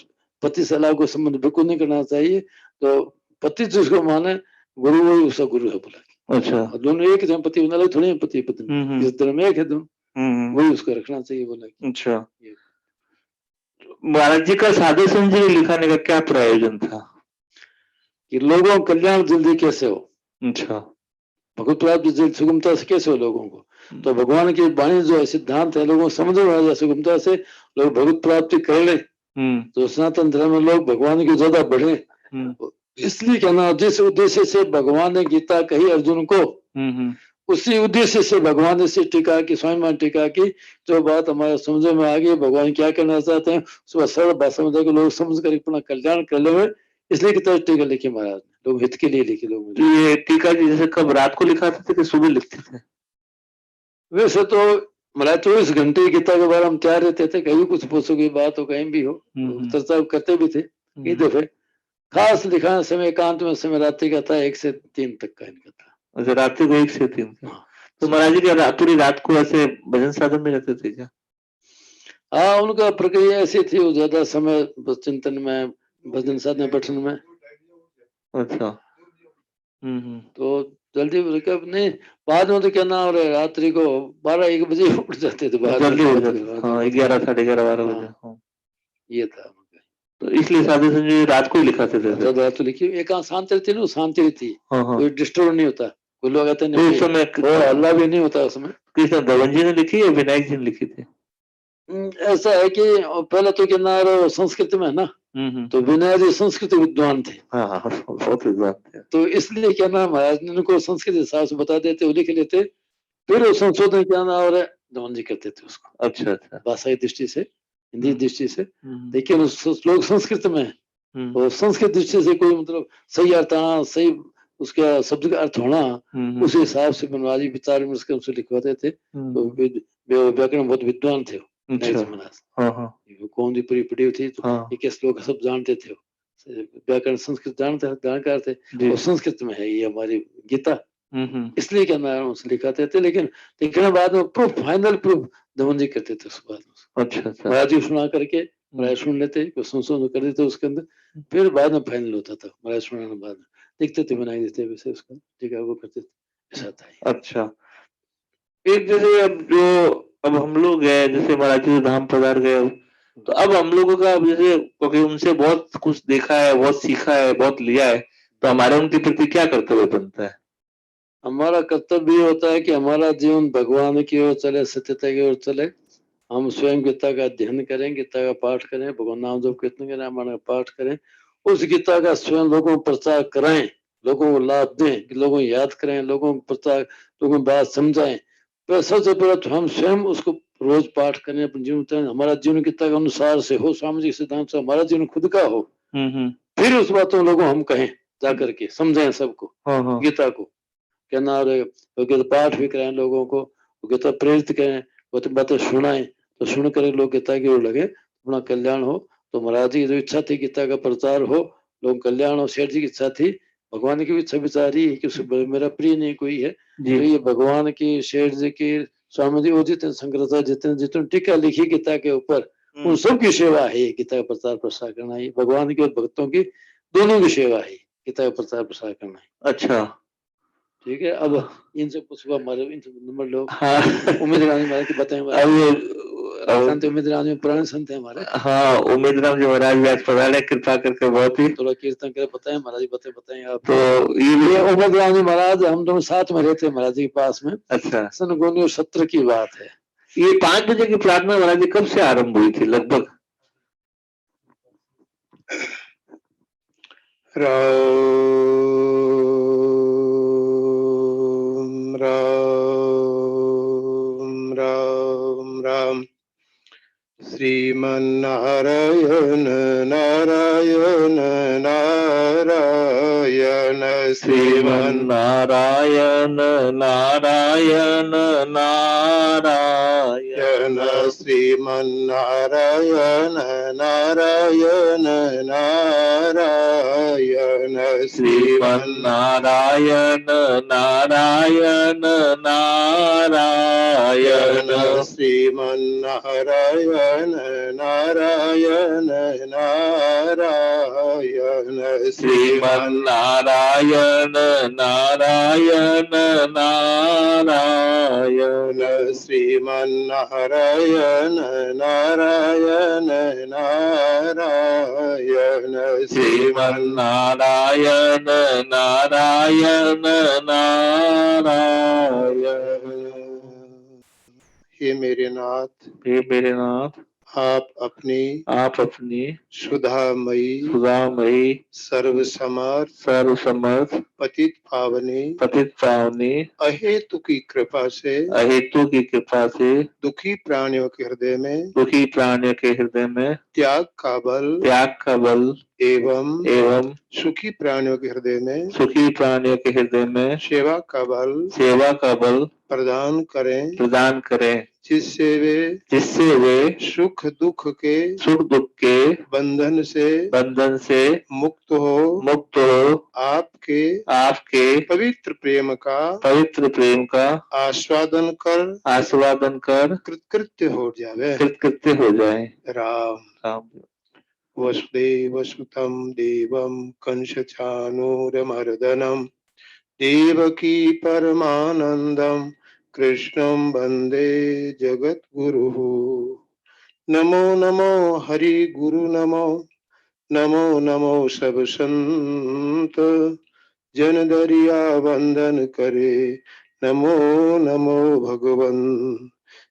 Speaker 5: पति सलाह को संबंध बिल्कुल नहीं करना चाहिए। तो पति जिसको माने गुरु वही उसका गुरु है बोला। अच्छा, दोनों एक है, पति अलग थोड़ी है, पति पत्नी इस तरह में एक है दोनों, वही उसको रखना चाहिए बोला। अच्छा,
Speaker 4: महाराज जी का साधु संजीवनी लिखाने का क्या प्रयोजन था?
Speaker 5: कि लोगों का कल्याण जल्दी कैसे हो।
Speaker 4: अच्छा,
Speaker 5: भगवत प्राप्ति जल्द सुगमता से कैसे हो लोगों को, तो भगवान की वाणी जो है सिद्धांत है लोगों को समझ में आ जाए सुगमता से, लोग भगवत प्राप्ति कर ले, तो सनातन धर्म में लोग भगवान की ज्यादा बढ़े। इसलिए कहना, जिस उद्देश्य से भगवान ने गीता कही अर्जुन को, उसी उद्देश्य से भगवान ने इसे टीका की, स्वाभिमान टीका की, जो बात हमारे समझ में आ गई भगवान क्या करना चाहते हैं उसको सरल भाषा में जाकर लोग समझ कर अपना कल्याण कर ले, इसलिए टीका लिखी महाराज ने, लोग हित के लिए लिखे लोग।
Speaker 4: तो ये टीका जी जैसे कब रात को लिखाते थे कि सुबह लिखते थे?
Speaker 5: वैसे तो महाराज 24 घंटे गीता के बारे में तैयार रहते थे, कहीं कुछ पूछो की बात हो, कहीं भी हो, चर्चा करते भी थे। कई दफे खास लिखाने समय एकांत में समय रात्रि का था 1 से 3 तक का इनका था।
Speaker 4: अच्छा, रात्रि को 1 से 3 से।
Speaker 5: हाँ।
Speaker 4: तो महाराज जी क्या पूरी रात को ऐसे भजन साधन में रहते थे क्या?
Speaker 5: हाँ, उनका प्रक्रिया ऐसी थी, वो ज्यादा समय बस चिंतन में, भजन साधना पठन में।
Speaker 4: अच्छा।
Speaker 5: तो जल्दी कब नहीं, बाद में तो क्या नाम है, रात्रि को 12-1 बजे उठ जाते थे, बाद में
Speaker 4: जल्दी
Speaker 5: तो
Speaker 4: उठ जाते थे। हाँ, 11, साढ़े 11, 12 बजे।
Speaker 5: हाँ,
Speaker 4: हाँ।
Speaker 5: ये था उनका।
Speaker 4: तो इसलिए साधु संत जी रात को ही लिखाते थे।
Speaker 5: ज्यादा रात तो लिखी, एक शांति रहती है ना, शांति रहती है,
Speaker 4: हाँ, हाँ।
Speaker 5: कोई डिस्टर्ब नहीं होता, कोई लोग आते
Speaker 4: तो
Speaker 5: नहीं,
Speaker 4: उस समय
Speaker 5: वो हल्ला भी नहीं होता उसमें।
Speaker 4: कृष्ण धवन जी ने लिखी या विनायक जी ने लिखी थी?
Speaker 5: ऐसा है कि पहले तो क्या नाम संस्कृत में है ना, तो विनय जी संस्कृत विद्वान थे।
Speaker 4: हाँ, हाँ, बहुत विद्वान थे।
Speaker 5: तो इसलिए क्या नाम महाराज ने उनको संस्कृत हिसाब से बता देते, वो लिख लेते, फिर वो संशोधन क्या नाम और धवन जी करते थे उसको।
Speaker 4: अच्छा, अच्छा।
Speaker 5: भाषाई दृष्टि से, हिंदी दृष्टि से,
Speaker 4: हम्म,
Speaker 5: लेकिन लोग संस्कृत में है, और संस्कृत दृष्टि से कोई मतलब सही अर्थ आना, सही उसका शब्द का अर्थ होना, उस हिसाब से बनवाजी विचार विमर्श कर उनसे लिखवाते थे। तो व्याकरण बहुत विद्वान थे विनायक जी महाराज।
Speaker 4: हाँ, हाँ।
Speaker 5: कौन सी पूरी पड़ी हुई थी, तो
Speaker 4: हाँ।
Speaker 5: एक श्लोक सब जानते थे, व्याकरण संस्कृत जानकार थे,
Speaker 4: जी।
Speaker 5: और संस्कृत में है ये हमारी गीता,
Speaker 4: हम्म,
Speaker 5: इसलिए क्या नाम उनसे लिखाते थे। लेकिन लिखने बाद में प्रूफ, फाइनल प्रूफ धवन जी करते थे उसके बाद में।
Speaker 4: अच्छा, अच्छा।
Speaker 5: महाराज जी सुना करके महाराज सुन लेते, कुछ संशोधन कर देते उसके अंदर, फिर बाद में फाइनल होता था, महाराज सुनाने बाद में लिखते थे, बनाई देते वैसे उसका, ठीक है, वो करते थे, ऐसा था ये।
Speaker 4: अच्छा। एक जैसे अब हम लोग गए, जैसे महाराज जी धाम पधार गए, तो अब हम लोगों का अब जैसे, क्योंकि उनसे बहुत कुछ देखा है, बहुत सीखा है, बहुत लिया है, तो हमारे उनके प्रति क्या कर्तव्य बनता है?
Speaker 5: हमारा कर्तव्य ये होता है कि हमारा जीवन भगवान की ओर चले, सत्यता की ओर चले। हम स्वयं गीता का अध्ययन करें, गीता का पाठ करें, भगवान नाम जप कीर्तन करें, रामायण का पाठ करें, उस गीता का स्वयं लोगों को प्रचार कराएं, लोगों को लाभ दें, कि लोगों को याद करें, लोगों को प्रचार, लोगों को बात समझाएं। तो सबसे पहले तो हम स्वयं उसको रोज पाठ करें, अपने जीवन में हमारा जीवन गीता के अनुसार से हो, स्वामी जी सिद्धांत से हमारा जीवन खुद का हो। फिर उस बातों लोगों हम कहें, जाकर के समझाएं सबको गीता को, क्या नाम है, गीता पाठ भी कराएं लोगों को, गीता प्रेरित करें, बातें सुनाएं, तो सुन कर लोग गीता की ओर लगे, अपना कल्याण हो। तो महाराज जी की जो इच्छा थी गीता का प्रचार हो, लोग कल्याण हो, शेठ जी की इच्छा थी, भगवान की भी इच्छा विचारी है कि मेरा प्रिय नहीं कोई है, तो ये भगवान की, शेठ जी की, स्वामी जी, वो जितने शंकराचार्य जितने टीका लिखी गीता के ऊपर, उन सबकी सेवा है गीता का प्रचार प्रसार करना, है भगवान के और भक्तों की दोनों की सेवा है गीता का प्रचार प्रसार करना है।
Speaker 4: अच्छा,
Speaker 5: ठीक है। अब इनसे पूछवा हमारे इनसे नंबर लो।
Speaker 4: हाँ।
Speaker 5: उम्मीद रानी महाराज की बताएं, संत उम्मीद रानी पुराने संत है हमारे।
Speaker 4: हाँ, उम्मीद राम जी महाराज भी आज पधारे, कृपा करके बहुत ही।
Speaker 5: थोड़ा कीर्तन करे, बताएं महाराज जी, बताएं आप।
Speaker 4: तो
Speaker 5: ये उम्मीद रानी महाराज हम दोनों साथ में रहते महाराज जी के पास में।
Speaker 4: अच्छा,
Speaker 5: सन 1970 की बात है।
Speaker 4: ये 5 बजे की प्रार्थना महाराज जी कब से आरंभ हुई थी लगभग?
Speaker 6: राम राम राम राम। श्रीमन्नारायण नारायण नारायण,
Speaker 4: श्रीमन्नारायण नारायण नारायण,
Speaker 6: श्रीमन्नारायण नारायण नारायण,
Speaker 4: श्रीमन्नारायण नारायण नारायण,
Speaker 6: श्रीमन्नारायण नारायण नारायण,
Speaker 4: श्रीमन्नारायण नारायण नारायण,
Speaker 6: श्रीमन्नारायण नारायण नारायण,
Speaker 4: श्रीमन्नारायण नारायण नारायण।
Speaker 6: हे मेरे नाथ,
Speaker 4: हे मेरे नाथ,
Speaker 6: आप अपनी सुधामयी सर्वसमर्थ पतित पावनी अहेतु की कृपा से दुखी प्राणियों के हृदय में
Speaker 4: त्याग का बल
Speaker 6: एवं सुखी प्राणियों के हृदय में सेवा का बल प्रदान करें जिससे वे सुख दुख के बंधन से मुक्त हो आपके पवित्र प्रेम का आस्वादन कर कृतकृत्य हो जाए। राम वसुदेव सुतं देवं कंसचानूरमर्दनं देवकी परमानंदं कृष्णं वंदे जगद्गुरुः। नमो नमो हरि गुरु नमो सब संत जन दरिया वंदन करे। नमो भगवन।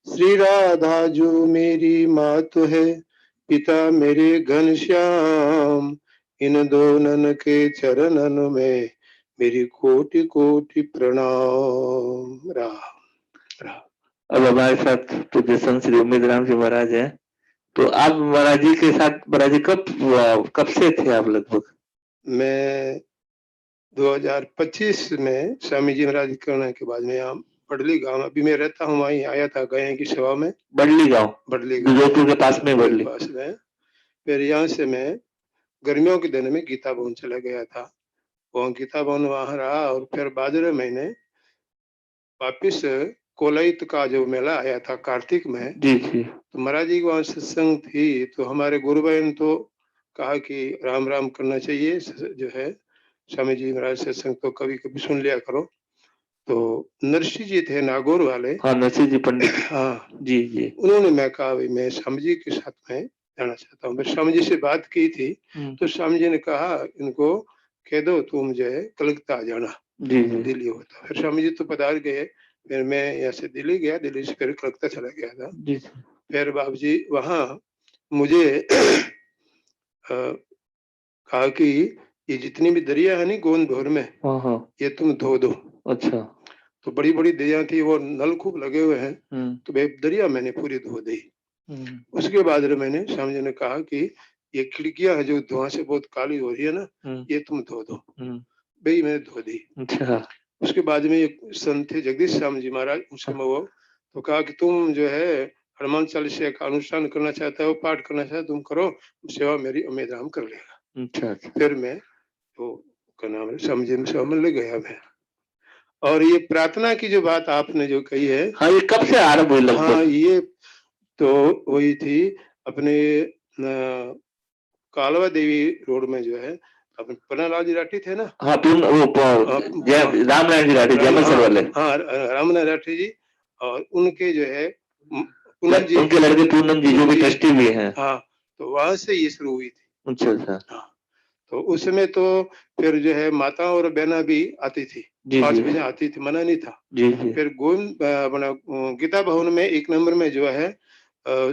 Speaker 6: श्री राधा जो मेरी मात है, पिता मेरे घनश्याम, इन दोनों के चरणन में मेरी कोटि कोटि प्रणाम। राम।
Speaker 4: अब हमारे साथ पूज्य संत श्री उम्मीद राम जी महाराज है। तो आप महाराज जी के साथ, महाराज जी कब से थे आप लगभग?
Speaker 6: मैं 2025 में स्वामी जी महाराज करने के बाद में यहाँ बडली गांव, अभी मैं रहता हूँ वहीं आया था गए की सेवा में।
Speaker 4: बडली गांव जोधपुर के पास में
Speaker 6: फिर यहाँ से मैं गर्मियों के दिन में गीता भवन चला गया था। वहाँ गीता भवन वहां रहा और फिर बादरे महीने वापिस कोलाइत का जो मेला आया था कार्तिक में
Speaker 4: जी।
Speaker 6: तो महाराज जी की वहाँ सत्संग थी। तो हमारे गुरु बहन तो कहा कि राम राम करना चाहिए, जो है स्वामी जी महाराज सत्संग तो कभी कभी सुन लिया करो। तो नरसिंह जी थे नागौर वाले।
Speaker 4: हाँ, नरसिंह जी पंडित।
Speaker 6: हाँ
Speaker 4: जी।
Speaker 6: उन्होंने मैं कहा मैं स्वामी जी के साथ में जाना चाहता हूँ। मैं स्वामी जी से बात की थी तो स्वामी जी ने कहा इनको कह दो तुम जो है कलकत्ता आ जाना।
Speaker 4: जी।
Speaker 6: दिल्ली होता। फिर स्वामी जी तो पधार गए। फिर मैं यहाँ से दिल्ली गया, दिल्ली से फिर कलकत्ता चला गया था।
Speaker 4: जी।
Speaker 6: फिर बाबू जी वहाँ मुझे कहा कि ये जितनी भी दरिया है नहीं गोंद भोर में, ये तुम धो दो।
Speaker 4: अच्छा।
Speaker 6: तो बड़ी बड़ी दरिया थी, वो नल खूब लगे हुए हैं। तो वे दरिया मैंने पूरी धो दी। उसके बाद मैंने स्वामी जी ने कहा कि ये खिड़कियां है जो धुआं से बहुत काली हो रही है ना, ये तुम धो दो। भाई मैंने धो दी।
Speaker 4: अच्छा।
Speaker 6: उसके बाद में एक संत थे जगदीश स्वामी जी महाराज, उसके में वो तो कहा कि तुम जो है हनुमान चालीसा का अनुष्ठान करना चाहता है, वो पाठ करना चाहता है, तुम करो, सेवा मेरी उम्मीद राम कर लेगा।
Speaker 4: अच्छा।
Speaker 6: फिर मैं तो क्या नाम है स्वामी जी में सेवा में ले गया मैं। और ये प्रार्थना की जो बात आपने जो कही है,
Speaker 4: हाँ, ये कब से आरंभ हुई लगभग?
Speaker 6: हाँ, ये तो वही थी अपने कालवा देवी रोड में जो है अपने पन्नालाल जी राठी थे ना।
Speaker 4: हाँ, रामनारायण जी राठी जयमल वाले।
Speaker 6: हाँ, रामनारायण राठी जी और उनके जो है
Speaker 4: उनके लड़के पूनम जी जो भी ट्रस्टी भी हैं।
Speaker 6: हाँ, तो वहां से ये शुरू हुई थी।
Speaker 4: अच्छा।
Speaker 6: हाँ, तो उस समय तो फिर जो है माता और बहना भी आती थी, 5 बजे आती थी, मना नहीं था।
Speaker 4: जी।
Speaker 6: फिर गोविंद गीता भवन में 1 नंबर में जो है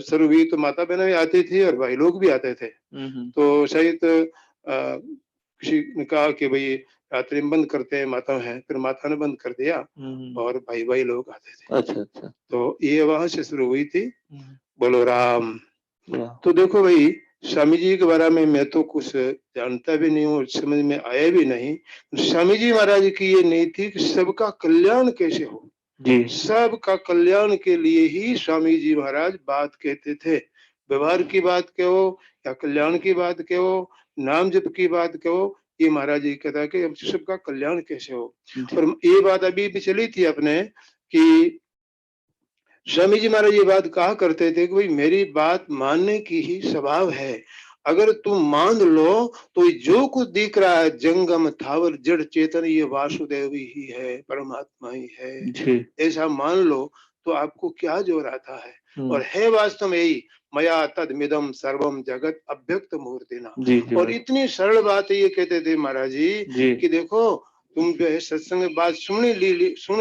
Speaker 6: शुरू हुई तो माता बहना भी आती थी और भाई लोग भी आते थे। तो शायद किसी ने कहा कि भाई रात्रि में बंद करते हैं, माता है, फिर माता ने बंद कर दिया और भाई लोग आते थे।
Speaker 4: अच्छा।
Speaker 6: तो ये वहां से शुरू हुई थी। बोलो राम। तो देखो भाई स्वामी जी के बारे में मैं तो कुछ जानता भी नहीं हूँ, समझ में आया भी नहीं। स्वामी जी महाराज की ये नहीं थी कि सबका कल्याण कैसे हो
Speaker 4: जी। सबका
Speaker 6: कल्याण के लिए ही स्वामी जी महाराज बात कहते थे। व्यवहार की बात कहो या कल्याण की बात कहो, नाम जप की बात कहो, ये महाराज जी कहता कि सबका कल्याण कैसे हो। और ये बात अभी भी चली थी अपने कि स्वामी जी महाराज ये बात कहा करते थे कि भाई मेरी बात मानने की ही स्वभाव है। अगर तुम मान लो तो जो कुछ दिख रहा है जंगम थावर जड़ चेतन ये वासुदेव ही है, परमात्मा ही है, ऐसा मान लो तो आपको क्या जोर आता है। और है वास्तव में यही, मया तदमिदम सर्वम जगत अभ्यक्त मूर्तिना। और इतनी सरल बात ये कहते थे महाराज जी कि देखो तुम जो है सत्संग में बात सुन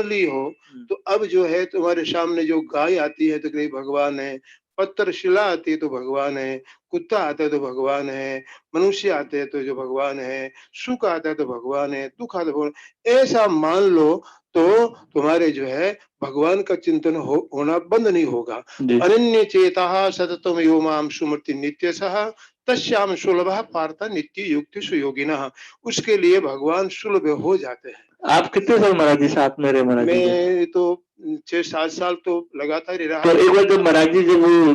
Speaker 6: ली हो तो अब जो है तुम्हारे सामने जो गाय आती है तो कहीं भगवान है, पत्थर शिला आती है तो भगवान है, कुत्ता आता है तो भगवान है, मनुष्य आते हैं तो जो भगवान है, सुख आता है तो भगवान है, दुख आता है भगवान, ऐसा मान लो तो तुम्हारे जो है भगवान का चिंतन होना बंद नहीं होगा।
Speaker 4: जी
Speaker 6: अनन्य चेता सततम यो माम सुमृति नित्यसः तस्याम सुलभः पार्थ नित्य युक्ति सुयोगिनः। उसके लिए भगवान सुलभ हो जाते हैं।
Speaker 4: आप कितने साल महाराज जी साथ में रहे महाराज जी के?
Speaker 6: मैं तो 6-7 साल तो लगातार ही रहा।
Speaker 4: तो एक बार जब महाराज जी जब वो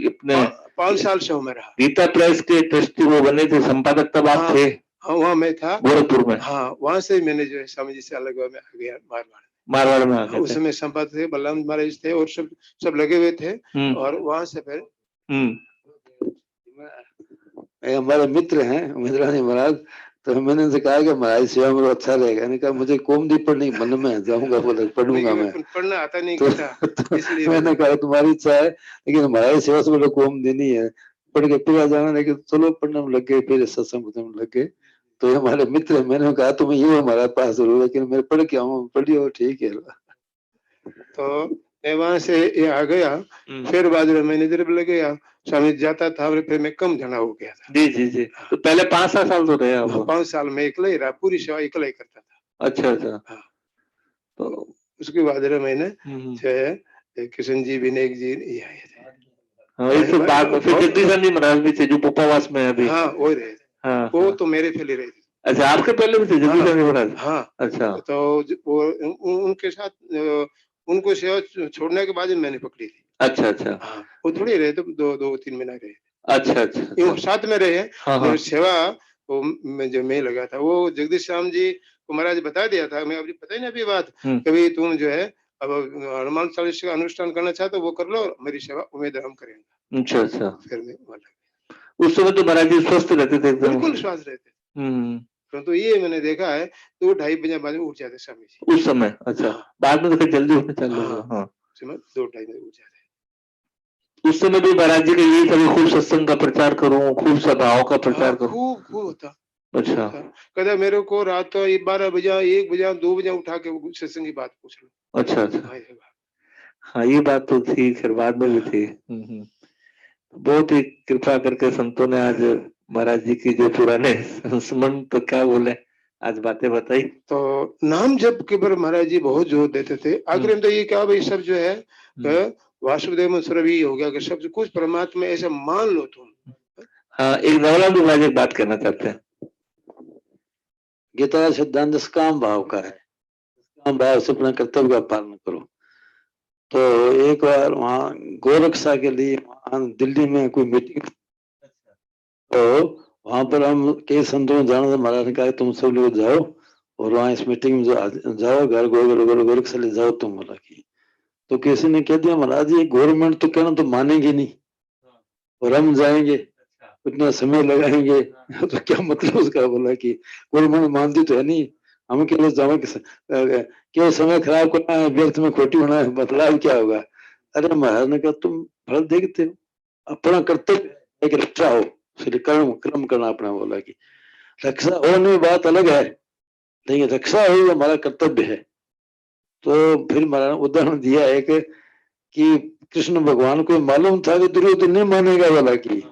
Speaker 4: अपने
Speaker 6: 5 साल से मैं रहा।
Speaker 4: गीता प्रेस के ट्रस्टी वो बने थे, संपादक तब आप
Speaker 6: हाँ,
Speaker 4: थे?
Speaker 6: हाँ, वहाँ मैं था
Speaker 4: गोरखपुर में।
Speaker 6: हाँ, वहाँ से मैंने जो है स्वामी जी से अलग हुआ, मैं आ गया मारवाड़।
Speaker 4: मारवाड़ में आ गए
Speaker 6: उस
Speaker 4: थे।
Speaker 6: समय संपादक थे, बलराम महाराज थे और सब लगे हुए थे। और वहाँ से फिर
Speaker 5: हमारे मित्र हैं मित्रानी महाराज, तो मैंने उनसे कहा कि महाराज सेवा में अच्छा रहेगा। मैंने कहा मुझे कोमदी पढ़नी मन में, जाऊंगा बोले पढ़ूंगा मैं।
Speaker 6: पढ़ना आता नहीं
Speaker 5: तो,
Speaker 6: था इसलिए
Speaker 5: मैंने कहा तुम्हारी इच्छा है, लेकिन हमारी सेवा से बोले कोम देनी है, पढ़ के पूरा जाना। लेकिन चलो पढ़ने में लग गए, फिर सत्संग में लग गए। तो ये हमारे मित्र है, मैंने कहा तुम ये हमारे पास जरूर, लेकिन मैं पढ़ के आऊँ, पढ़िए ठीक है।
Speaker 6: तो मैं वहां से ये आ गया। फिर बाद में मैनेजर भी लग गया, स्वामी जाता था, फिर मैं कम जना हो गया था।
Speaker 4: जी जी जी। तो पहले 5-7 साल तो रहे आप?
Speaker 6: 5 साल में अकेला ही रहा, पूरी सेवा अकेला ही करता था।
Speaker 4: अच्छा अच्छा।
Speaker 6: हाँ।
Speaker 4: तो
Speaker 6: उसके बाद मैंने जो है किशन जी, विनायक जी ये आए थे।
Speaker 4: हाँ, इस बात फिर जगदीशानंद जी महाराज भी थे जो उपवास में अभी।
Speaker 6: हाँ, वो रहे थे।
Speaker 4: हाँ,
Speaker 6: वो
Speaker 4: हाँ।
Speaker 6: तो मेरे पहले रहे थे।
Speaker 4: अच्छा, आपके पहले भी थे जगदीशानंद जी महाराज?
Speaker 6: हाँ।
Speaker 4: अच्छा।
Speaker 6: तो वो उनके साथ उनको सेवा छोड़ने के बाद मैंने पकड़ी थी।
Speaker 4: अच्छा अच्छा।
Speaker 6: हाँ, वो थोड़ी रहे थे, 2-3 महीना रहे।
Speaker 4: अच्छा अच्छा।
Speaker 6: साथ में रहे।
Speaker 4: हाँ, हाँ।
Speaker 6: सेवा वो मैं लगा था, वो जगदीश श्याम जी को महाराज बता दिया था, मैं अभी पता ही ना अभी बात, कभी तुम जो है अब हनुमान चालीसा का अनुष्ठान करना चाहते हो वो कर लो, मेरी सेवा उम्मीद हम करेंगे।
Speaker 4: अच्छा अच्छा।
Speaker 6: फिर मैं
Speaker 4: उस समय तो महाराज जी स्वस्थ रहते थे एकदम?
Speaker 6: बिल्कुल स्वस्थ रहते थे। तो ये मैंने देखा है, तो 2-2.5 बजे बाद में उठ जाते स्वामी जी
Speaker 4: उस समय। अच्छा।
Speaker 6: हाँ।
Speaker 4: बाद में तो जल्दी उठने चालू हुआ।
Speaker 6: हाँ,
Speaker 4: हाँ।
Speaker 6: 2-2.5 बजे उठ जाते।
Speaker 4: उस समय भी महाराज जी का यही था कि खूब सत्संग का प्रचार करूं, खूब सभाओं का प्रचार करूं।
Speaker 6: खूब होता।
Speaker 4: अच्छा।
Speaker 6: कदा मेरे को रात 12 बजे, 1 बजे, 2 बजे उठा के सत्संग की बात पूछ लो।
Speaker 4: अच्छा अच्छा। हाँ, ये बात तो थी, फिर बाद में भी थी। बहुत ही कृपा करके संतों ने आज महाराज जी की जो पुराने संस्मरण, तो क्या बोले, आज बातें बताई।
Speaker 6: तो नाम जप के पर महाराज जी बहुत जोर देते थे। आखिर में तो ये कहा भाई सब जो है वासुदेव में सर्वई हो गया, कि सब कुछ परमात्मा ऐसा मान लो तुम।
Speaker 4: हाँ, एक नवलाल जी महाराज एक बात कहना चाहते हैं।
Speaker 5: गीता का सिद्धांत काम भाव का है, काम भाव से अपना कर्तव्य का पालन करो। तो एक बार वहाँ गोरक्षा के लिए वहाँ दिल्ली में कोई मीटिंग, तो वहां पर हम कई संतों जाना था। महाराज ने कहा तुम सब लोग जाओ और वहाँ इस मीटिंग में जाओ, घर गोरक्षा ले जाओ तुम, बोला कि। तो किसी ने कह दिया महाराज ये गवर्नमेंट तो कहना तो मानेंगे नहीं, और हम जाएंगे उतना समय लगाएंगे तो क्या मतलब उसका। बोला कि गवर्नमेंट मानती तो है नहीं, हम केवल जाओ केवल समय खराब करना है, व्यर्थ में खोटी होना है, बदलाव क्या होगा। अरे महाराज ने कहा तुम फल देखते हो, अपना कर्तव्य एक रक्षा हो, कर्म करना अपना। बोला कि रक्षा हो नहीं बात अलग है, लेकिन रक्षा हो हमारा कर्तव्य है। तो फिर महाराज उदाहरण दिया एक कि कृष्ण भगवान को मालूम था कि दुर्योधन नहीं मानेगा, बोला कि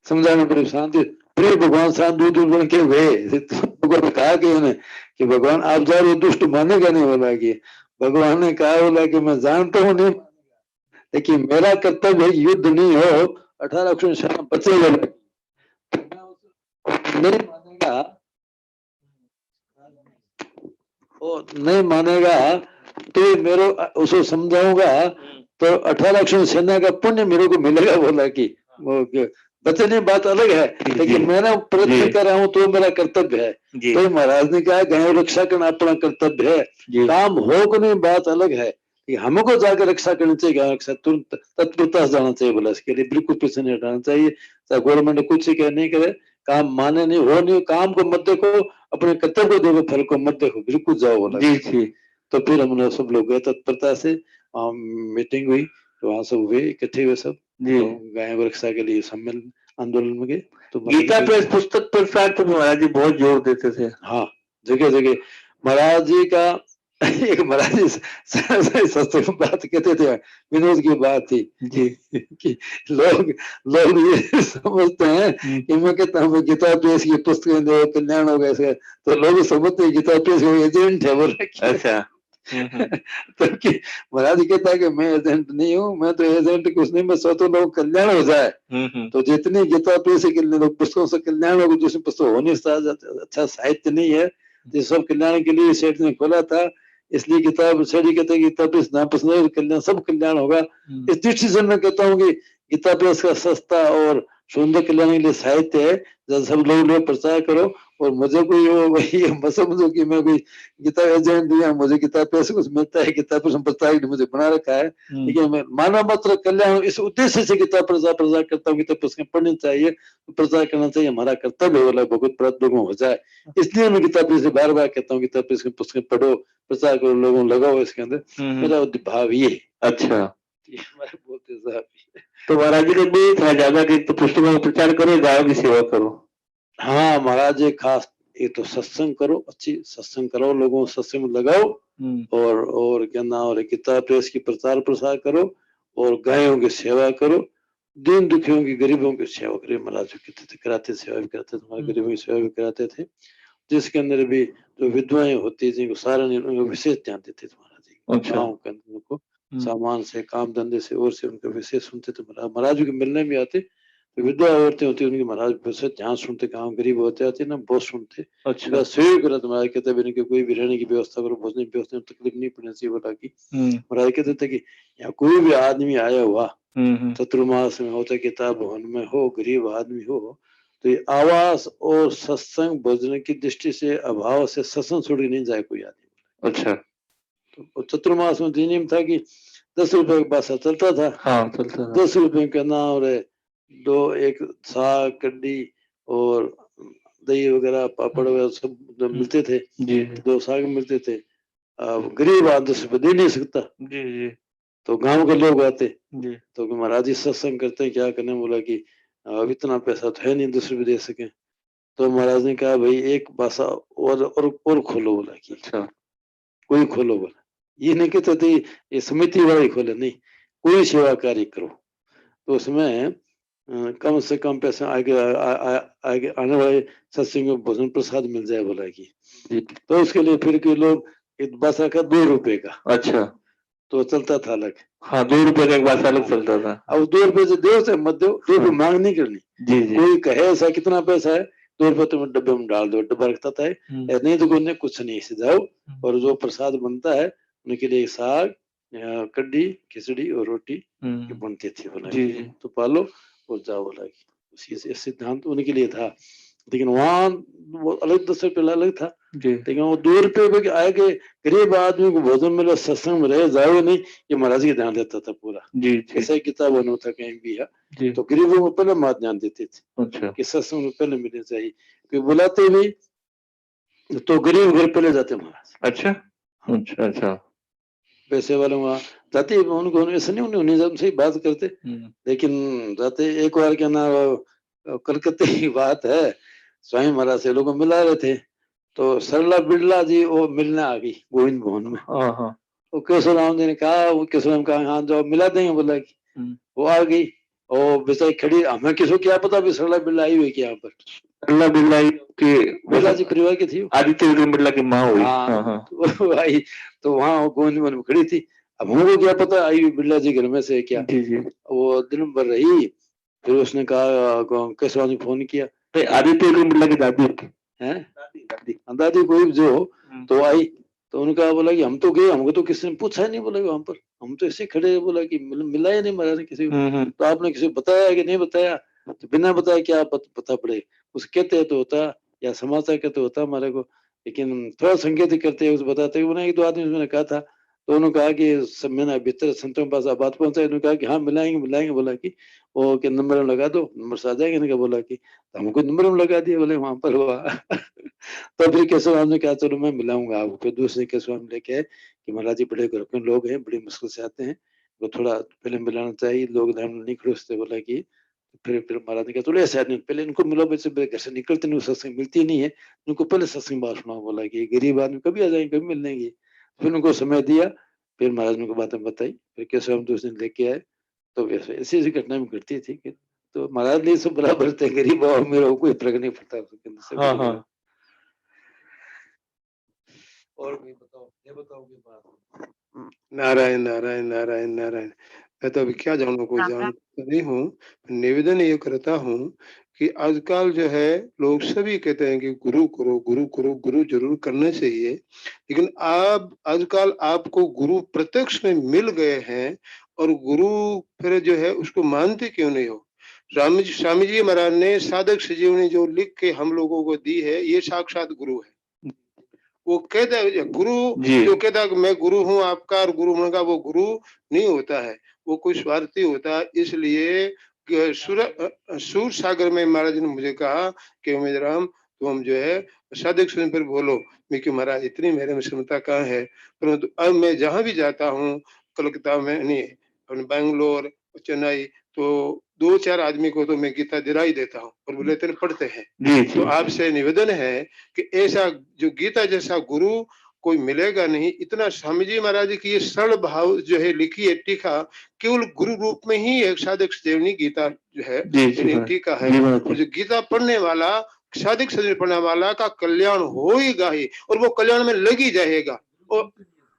Speaker 5: समझाने पर शांति प्रिय भगवान शांति दूर बन के हुए। भगवान कहा कि उन्हें कि भगवान आप जाओ, वो दुष्ट मानेगा नहीं। बोला कि भगवान ने कहा, बोला कि मैं जानता हूँ नहीं, लेकिन मेरा कर्तव्य है युद्ध नहीं हो, 18 सेना बचेगा नहीं मानेगा, वो नहीं मानेगा तो मेरे उसको समझाऊंगा तो 18 सेना का पुण्य मेरे को मिलेगा। बोला कि वो बचने बात अलग है, लेकिन मैंने प्रयत्न कर रहा हूँ तो मेरा कर्तव्य है। तो महाराज ने कहा गाय रक्षा करना अपना कर्तव्य है, काम हो कि नहीं बात अलग है, हमको जाकर रक्षा करनी चाहिए। गाय रक्षा तुरंत तत्परता से जाना चाहिए। बोला इसके लिए बिल्कुल पीछे नहीं हटाना चाहिए, चाहे गवर्नमेंट कुछ ही कह नहीं करे, काम माने नहीं हो नहीं, काम को मत देखो, अपने कर्तव्य को देखो, फल को मत देखो, बिल्कुल जाओ। बोला जी। तो फिर हमने सब लोग गए तत्परता से, मीटिंग हुई तो वहां सब हुए इकट्ठे हुए सब, तो गाय रक्षा के लिए सम्मेलन आंदोलन में गए। तो
Speaker 4: गीता प्रेस पुस्तक प्रचार तो महाराज जी बहुत जोर देते थे।
Speaker 5: हाँ, जगह जगह महाराज जी का एक महाराज जी सत्संग में बात कहते थे, विनोद की बात थी
Speaker 4: जी
Speaker 5: कि लोग लोग ये समझते हैं कि मैं कहता हूँ गीता प्रेस की पुस्तकें दो, कल्याण होगा ऐसे, तो लोग समझते हैं गीता प्रेस का एजेंट है बोल रहे।
Speaker 4: अच्छा
Speaker 5: तो कि महाराज जी कहता है कि मैं एजेंट नहीं हूँ, मैं तो एजेंट कुछ नहीं, मैं सोचता लोग कल्याण हो जाए। तो जितनी गीता प्रेस के लोग पुस्तकों से कल्याण होगा, जिसमें पुस्तक होने अच्छा साहित्य नहीं है, जिस सब कल्याण के लिए सेठ ने खोला था, इसलिए किताब सेठ कहते हैं गीता प्रेस ना पसंद है, कल्याण सब कल्याण होगा। इस दृष्टि से मैं कहता हूँ कि गीता प्रेस का सस्ता और सुंदर कल्याण के लिए साहित्य है, जब सब लोग प्रचार करो। और मुझे कोई वो ये मत समझो कि मैं कोई गीता एजेंट या मुझे गीता प्रेस कुछ मिलता है, गीता प्रेस प्रचार के लिए मुझे बना रखा है, लेकिन मैं मानव मात्र कल्याण इस उद्देश्य से गीता प्रचार करता हूँ। गीता पुस्तकें पढ़नी चाहिए, प्रचार करना चाहिए, हमारा कर्तव्य वाला भगवत प्राप्त हो जाए, इसलिए मैं गीता प्रेस से बार बार कहता हूँ गीता प्रेस की पुस्तकें पढ़ो, प्रचार करो, लोगों लगाओ इसके अंदर। मेरा भाव ये है।
Speaker 4: अच्छा
Speaker 5: बोलते साहब
Speaker 4: तो महाराज जी ने भी था ज्यादा कि तो पुस्तकों का प्रचार करो, गायों की सेवा करो।
Speaker 5: हाँ महाराज जी, खास ये तो सत्संग करो, अच्छी सत्संग करो, लोगों को सत्संग में लगाओ, और क्या नाम, और गीता प्रेस की प्रचार प्रसार करो, और गायों की सेवा करो, दीन दुखियों की, गरीबों की सेवा करिए। महाराज जी कहते थे, कराते सेवा भी कराते थे, हमारे गरीबों की सेवा भी कराते थे, जिसके अंदर भी जो विधवाएं होती थी सारा विशेष ध्यान देते थे महाराज जी।
Speaker 4: अच्छा।
Speaker 5: गाँव के अंदर उनको सामान से, काम धंधे से और से उनका विशेष सुनते थे। महाराज जी के मिलने भी आते, तो विधवा औरतें होती उनकी महाराज विशेष ध्यान सुनते, गाँव गरीब होते आते ना, बहुत सुनते।
Speaker 4: अच्छा
Speaker 5: सेव करा तो महाराज कहते इनके कोई भी रहने की व्यवस्था करो, भोजन की व्यवस्था में तकलीफ नहीं पड़नी चाहिए बोला कि। महाराज कहते थे कि यहाँ कोई भी आदमी आया हुआ चतुर्मास में हो, चाहे किताब भवन में हो, गरीब आदमी हो, तो ये आवास और सत्संग भोजन की दृष्टि से अभाव से सत्संग छोड़ के नहीं जाए कोई आदमी।
Speaker 4: अच्छा
Speaker 5: तो चतुर्मास में नियम था कि 10 रुपए का बासा चलता था।
Speaker 4: हाँ चलता था।
Speaker 5: 10 रुपए का नाम और दो एक साग कड्डी और दही वगैरह पापड़ वगैरह सब मिलते थे।
Speaker 4: जी
Speaker 5: 2 साग मिलते थे। गरीब आदमी 10 रुपए दे नहीं सकता,
Speaker 4: जी जी
Speaker 5: तो गांव के लोग आते,
Speaker 4: जी
Speaker 5: तो महाराज जी सत्संग करते हैं, क्या करने, बोला कि अब इतना पैसा तो है नहीं 10 रुपए दे सके। तो महाराज ने कहा भाई एक बासा और खोलो, बोला कि
Speaker 4: अच्छा
Speaker 5: कोई खोलो, बोला ये नहीं कहते थे ये समिति वाला ही खोले, नहीं, कोई सेवा कार्य करो, तो उसमें कम से कम पैसा आगे आगे आने वाले सत्संग में भोजन प्रसाद मिल जाए, बोला कि। तो उसके लिए फिर के लोग एक बासा का 2 रुपए का,
Speaker 4: अच्छा
Speaker 5: तो चलता था अलग।
Speaker 4: हाँ 2 रुपए का एक बार अलग चलता था।
Speaker 5: अब 2 रुपए से दो से मत दो, 2 रुपए मांग नहीं करनी।
Speaker 4: जी जी
Speaker 5: कोई कहे ऐसा कितना पैसा है, 2 रुपए तुम डब्बे में डाल दो, डब्बा रखता था, नहीं तो कोई कुछ नहीं, से जाओ और जो प्रसाद बनता है उनके लिए साग कड्डी खिचड़ी और रोटी बनती थी, बोला
Speaker 4: जी जी
Speaker 5: तो पालो और जाओ, बोला उसी से सिद्धांत उनके लिए था। लेकिन वहां वो अलग 10 रुपये अलग था,
Speaker 4: जी
Speaker 5: लेकिन वो 2 रुपये के आए के गरीब आदमी को भोजन मिले, सत्संग में रहे जाओ नहीं, ये महाराज जी ध्यान देता था पूरा।
Speaker 4: जी जी
Speaker 5: ऐसा ही किताब बनो था कहीं भी है,
Speaker 4: जी
Speaker 5: तो गरीबों को पहले मात ध्यान देते थे
Speaker 4: अच्छा
Speaker 5: कि सत्संग में पहले मिलने चाहिए, क्योंकि बुलाते भी तो गरीब घर पहले जाते महाराज।
Speaker 4: अच्छा अच्छा अच्छा
Speaker 5: पैसे वाले वहाँ जाते, उनको ऐसा नहीं, उन्हें उनसे ही बात करते, लेकिन जाते। एक बार क्या ना कलकत्ते की बात है, स्वामी महाराज से लोगों मिला रहे थे, तो सरला बिड़ला जी वो मिलने आ गई गोविंद भवन में।
Speaker 4: हाँ हाँ
Speaker 5: वो केशव राम जी ने कहा, वो केशव राम कहा हाँ जाओ मिला देंगे, बोला कि वो आ गई और बेचारी खड़ी, हमें किसको क्या पता भी सरला बिड़ला आई हुई कि यहाँ पर।
Speaker 4: सरला बिड़ला की
Speaker 5: बिड़ला जी परिवार की थी,
Speaker 4: आदित्य विक्रम बिड़ला की माँ हुई।
Speaker 5: हाँ हाँ तो आई, तो वहाँ गोविंद भवन में खड़ी थी, अब हमको क्या पता आई हुई बिड़ला जी घर में से क्या।
Speaker 4: जी जी
Speaker 5: वो दिन भर रही, फिर उसने कहा केशव राम जी फोन किया,
Speaker 4: आदित्य विक्रम बिड़ला की दादी
Speaker 5: है दादी कोई जो, तो आई, तो उनका बोला कि हम तो गए, हमको तो किसी ने पूछा ही नहीं, बोला वहां पर हम तो ऐसे खड़े, बोला कि मिला ही नहीं महाराज किसी को, तो आपने किसी को बताया कि नहीं बताया, तो बिना बताया क्या पता पड़े, उस कहते तो होता या समाचार कहते होता हमारे को, लेकिन थोड़ा संकेत करते उस बताते। उन्हें 1-2 आदमी मैंने कहा था, तो उन्होंने कहा कि सब मैंने भीतर संतों के पास बात पहुंचाई, उन्होंने कहा कि हाँ मिलाएंगे, बोला कि वो के नंबर में लगा दो, नंबर से आ जाएंगे। इनका बोला कि तो हमको नंबर में लगा दिया, बोले वहां पर हुआ तो फिर केशव राम ने कहा चलो मैं मिलाऊंगा आपको। फिर दूसरे केशव राम लेके आए कि महाराज जी बड़े घर के लोग हैं, बड़ी मुश्किल से आते हैं, वो थोड़ा पहले मिलाना चाहिए, लोग धर्म नहीं खड़ोसते, बोला कि फिर महाराज ने कहा चलो ऐसा नहीं, पहले इनको मिलो, वैसे घर से निकलते नहीं, सत्संग मिलती नहीं है, उनको पहले सत्संग बात सुनाओ, बोला कि गरीब आदमी कभी आ जाएंगे, कभी मिल लेंगे। फिर उनको समय दिया, फिर महाराज ने उनको बातें बताई, फिर केशव हम दूसरे दिन लेके आए। तो वैसे ऐसी ऐसी घटना में घटती थी कि तो महाराज ने सब बराबर थे, गरीब और मेरा कोई फर्क नहीं पड़ता उसके अंदर, सब
Speaker 4: हाँ
Speaker 5: बराबर।
Speaker 4: हाँ
Speaker 5: और भी बताओ, ये बताओ कोई बात।
Speaker 6: नारायण नारायण नारायण नारायण। मैं तो अभी क्या जानू, कोई
Speaker 2: राम राम।
Speaker 6: जानता नहीं हूँ। निवेदन ये करता हूँ कि आजकल जो है लोग सभी कहते हैं कि गुरु करो गुरु करो, गुरु जरूर करना चाहिए, लेकिन आप आजकल आपको गुरु प्रत्यक्ष में मिल गए हैं और गुरु फिर जो है उसको मानते क्यों नहीं हो? स्वामी जी महाराज ने साधक संजीवनी जो लिख के हम लोगों को दी है, ये साक्षात गुरु है। वो कहता है गुरु,
Speaker 4: जी
Speaker 6: जो कहता है कि मैं गुरु हूँ आपका और गुरु बनूंगा, वो गुरु नहीं होता है, वो कोई स्वार्थी होता है। इसलिए सूर सागर में महाराज ने मुझे कहा कि उमेद राम तुम जो है साधक सुन पर बोलो। मैं क्यों महाराज, इतनी मेरे में क्षमता कहाँ है, परंतु अब मैं जहां भी जाता हूँ, कलकत्ता में नहीं, बैंगलोर, चेन्नई, तो 2-4 आदमी को तो मैं गीता दिला ही देता हूँ और बोले तेरे पढ़ते हैं।
Speaker 4: जी
Speaker 6: तो
Speaker 4: जी
Speaker 6: आपसे निवेदन है कि ऐसा जो गीता जैसा गुरु कोई मिलेगा नहीं। इतना स्वामी जी महाराज की ये सरल भाव जो है लिखी है टीका, केवल गुरु रूप में ही एक साधक संजीवनी गीता जो है
Speaker 4: जी जी
Speaker 6: यानी
Speaker 4: महाराज,
Speaker 6: टीका है।
Speaker 4: जी महाराज
Speaker 6: और
Speaker 4: जी,
Speaker 6: जो गीता पढ़ने वाला, साधक संजीवनी पढ़ने वाला का कल्याण होएगा ही, और वो कल्याण में लग ही जाएगा। और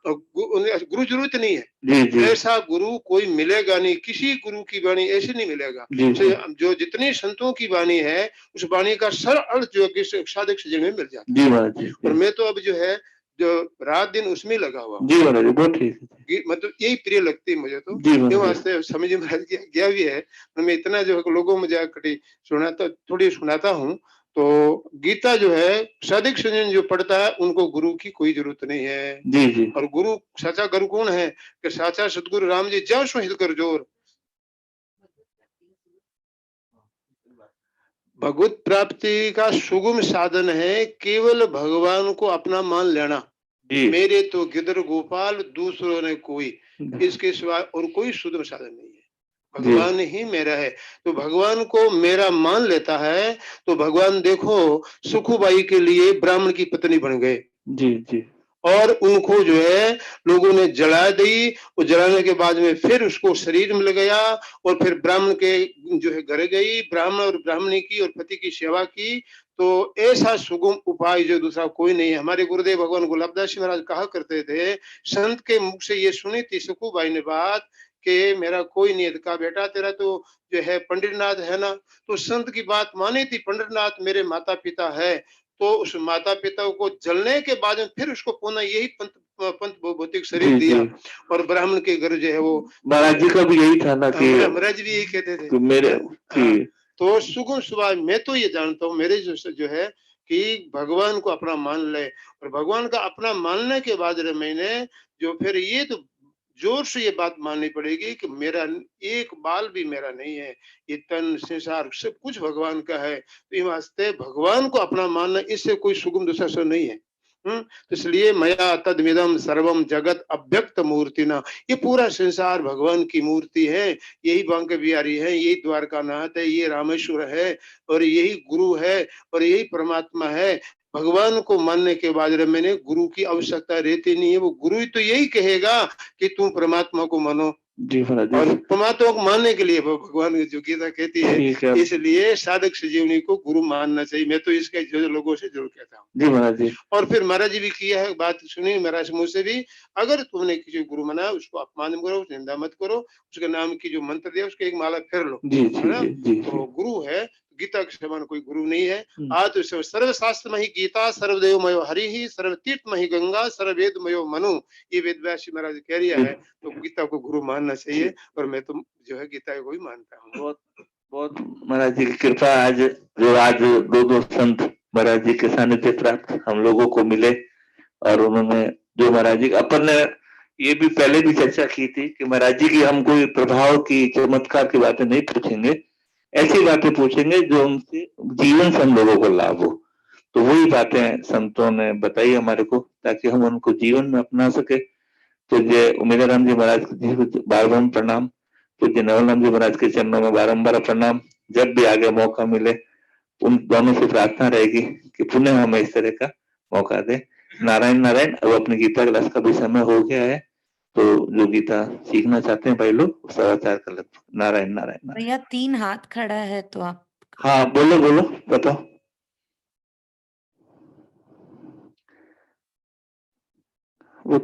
Speaker 6: गुरु जरूरत नहीं है,
Speaker 4: जी जी
Speaker 6: ऐसा गुरु कोई मिलेगा नहीं, किसी गुरु की वाणी ऐसे नहीं मिलेगा।
Speaker 4: जी जी
Speaker 6: जो जितनी संतों की वाणी है, उस वाणी का सर अर्थ जो है कि साधक संजीवनी में मिल जाता
Speaker 4: जी महाराज जी
Speaker 6: है। और
Speaker 4: जी
Speaker 6: मैं तो अब जो है जो रात दिन उसमें लगा हुआ हूँ,
Speaker 4: जी महाराज जी, बहुत ठीक है।
Speaker 6: मतलब यही प्रिय लगती है मुझे तो।
Speaker 4: जी
Speaker 6: ये
Speaker 4: महाराज जी,
Speaker 6: वास्ते स्वामी जी महाराज की आज्ञा भी है, मैं इतना जो है लोगों में जाकर सुनाता, थोड़ी सुनाता हूँ। तो गीता जो है साधक संजीवनी जो पढ़ता है उनको गुरु की कोई जरूरत नहीं है।
Speaker 4: जी जी
Speaker 6: और गुरु, साचा गुरु कौन है कि साचा सतगुरु राम जी ज्यों सो हित कर जोर। भगवत प्राप्ति का सुगम साधन है केवल भगवान को अपना मान लेना।
Speaker 4: जी
Speaker 6: मेरे तो गिदर गोपाल दूसरों ने कोई, इसके सिवा और कोई सुगम साधन नहीं है, भगवान ही मेरा है। तो भगवान को मेरा मान लेता है तो भगवान देखो सुखुबाई के लिए ब्राह्मण की पत्नी बन गए,
Speaker 4: जी जी
Speaker 6: और उनको जो है लोगों ने जला दी, और जलाने के बाद में फिर उसको शरीर मिल गया, और फिर ब्राह्मण के जो है घर गई, ब्राह्मण और ब्राह्मणी की और पति की सेवा की। तो ऐसा सुगम उपाय जो दूसरा कोई नहीं है। हमारे गुरुदेव भगवान गुलाबदास जी महाराज कहा करते थे, संत के मुख से ये सुनी थी सुखुबाई ने बात कि मेरा कोई नहीं है। कहा बेटा तेरा तो जो है पंडितनाथ है ना, तो संत की बात मानी थी, पंडितनाथ मेरे माता पिता है। तो उस माता पिता को जलने के बाद में फिर उसको पुनः यही पंथ भौतिक शरीर
Speaker 4: जी
Speaker 6: दिया,
Speaker 4: जी
Speaker 6: और ब्राह्मण के घर जो है वो
Speaker 4: महाराज जी का भी यही था ना कि
Speaker 6: महाराज भी यही कहते थे
Speaker 4: मेरे
Speaker 6: हाँ।
Speaker 4: जी
Speaker 6: तो सुगम सुभाष मैं तो ये जानता हूँ, मेरे जो है कि भगवान को अपना मान ले, और भगवान का अपना मानने के बाद मैंने जो फिर ये तो जोर से ये बात माननी पड़ेगी कि मेरा एक बाल भी मेरा नहीं है, ये तन संसार सब कुछ भगवान का है। तो ये वास्ते भगवान को अपना मानना, इससे कोई सुगम दूसरा से नहीं है। तो इसलिए मया तदमिदम सर्वम जगत अव्यक्त मूर्तिना, ये पूरा संसार भगवान की मूर्ति है। यही बांके बिहारी है, यही द्वारकानाथ है, ये रामेश्वर है, और यही गुरु है, और यही परमात्मा है। भगवान को मानने के बाद मैंने गुरु की आवश्यकता रहती नहीं है। वो गुरु तो यही कहेगा कि तुम परमात्मा को मानो,
Speaker 4: जी महाराज
Speaker 6: और
Speaker 4: जी,
Speaker 6: परमात्मा को मानने के लिए भगवान जो गीता कहती है,
Speaker 4: ठीक है
Speaker 6: इसलिए साधक संजीवनी को गुरु मानना चाहिए। मैं तो इसके जो लोगों से जरूर कहता हूँ।
Speaker 4: जी महाराज जी,
Speaker 6: और फिर महाराज जी भी किया है, बात सुनी महाराज मुंह से भी, अगर तुमने किसी गुरु मना उसको अपमान करो, निंदा मत करो, उसके नाम की जो मंत्र दिया उसके एक माला फेर लो,
Speaker 4: जी
Speaker 6: है
Speaker 4: जी
Speaker 6: ना।
Speaker 4: जी जी
Speaker 6: तो गुरु है, गीता के समान कोई गुरु नहीं है।
Speaker 4: हम्म,
Speaker 6: आज तो सर्वशास्त्र में ही गीता, सर्वदेव मयो हरि ही, सर्वतीर्थ में ही गंगा, सर्ववेद मयो मनु, ये वेद व्यास जी महाराज कह रिया है। तो गीता को गुरु मानना चाहिए, और मैं तो जो है गीता को ही मानता हूँ।
Speaker 4: बहुत बहुत महाराज जी की कृपा, आज दो संत महाराज जी के सानिध्य प्राप्त हम लोगों को मिले, और उन्होंने जो महाराज जी अपन ने ये भी पहले भी चर्चा की थी कि महाराज जी की हम कोई प्रभाव की चमत्कार की बातें नहीं पूछेंगे, ऐसी बातें पूछेंगे जो उनसे जीवन से हम लोगों को लाभ हो। तो वही बातें संतों ने बताई हमारे को, ताकि हम उनको जीवन में अपना सके। तो जय उमेदाराम जी महाराज जी को बार बार प्रणाम, पूज्य नवलराम जी महाराज के चरणों में बारंबार प्रणाम। जब भी आगे मौका मिले उन दोनों से प्रार्थना रहेगी कि पुनः हमें इस तरह का मौका दे। नारायण नारायण। अब अपनी गीता क्लास का भी समय हो गया है, तो जो गीता सीखना चाहते हैं भाई लोग सदाचार कर लेते। नारायण नारायण नारायण।
Speaker 2: भैया 3 हाथ खड़ा है तो आप
Speaker 4: हाँ बोलो बोलो बताओ। वो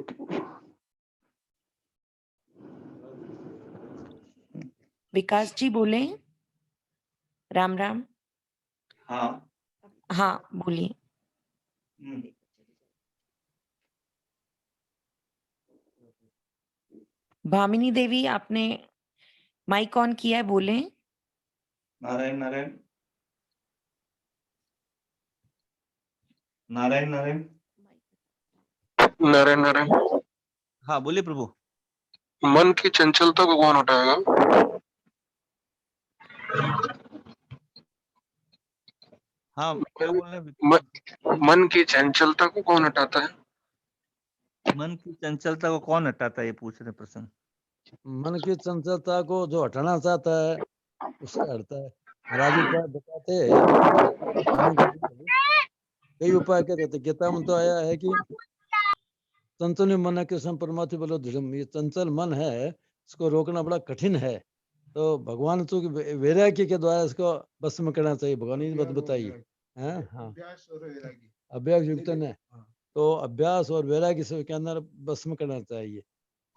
Speaker 2: विकास जी बोले। राम राम।
Speaker 4: हाँ
Speaker 2: हाँ बोलिए। भामिनी देवी आपने माइक ऑन किया है, बोले।
Speaker 4: नारायण नारायण नारायण नारायण
Speaker 6: नारायण नारायण।
Speaker 4: हाँ बोलिए प्रभु।
Speaker 6: मन की चंचलता को कौन हटाएगा?
Speaker 4: हाँ क्या बोल रहे हैं?
Speaker 6: मन की चंचलता को कौन हटाता है?
Speaker 4: मन की चंचलता को कौन हटाता है, ये पूछ रहे प्रश्न।
Speaker 7: मन की चंचलता को जो हटाना चाहता है उससे हटता है। महाराज उपाय बताते हैं, हटाने के लिए कई उपाय कहते थे। गीता में तो आया है कि चंचल मन है कृष्ण परमात्मा बोलो धर्म। ये चंचल मन है, इसको रोकना बड़ा कठिन है। तो भगवान तो वैराग्य के द्वारा इसको बस में करना चाहिए। भगवान ने बात बताई है। हाँ अभ्यास युक्त ने, तो अभ्यास और वैराग्य से के अंदर बस में करना चाहिए।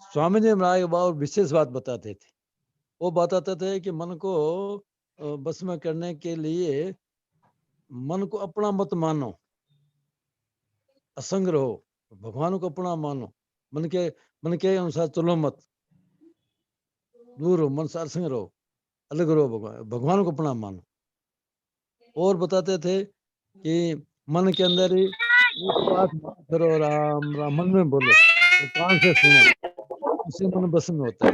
Speaker 7: स्वामी जी महाराज और विशेष बात बताते थे। वो बताते थे कि मन को बस में करने के लिए मन को अपना मत मानो, असंग रहो, भगवान को अपना मानो, मन के अनुसार चलो मत, दूर हो, मन से असंग रहो, अलग रहो, भगवान को अपना मानो। और बताते थे कि मन के अंदर ही करो, राम राम मन में बोलो, तो कान से सुनो, उससे मन बस में होता है।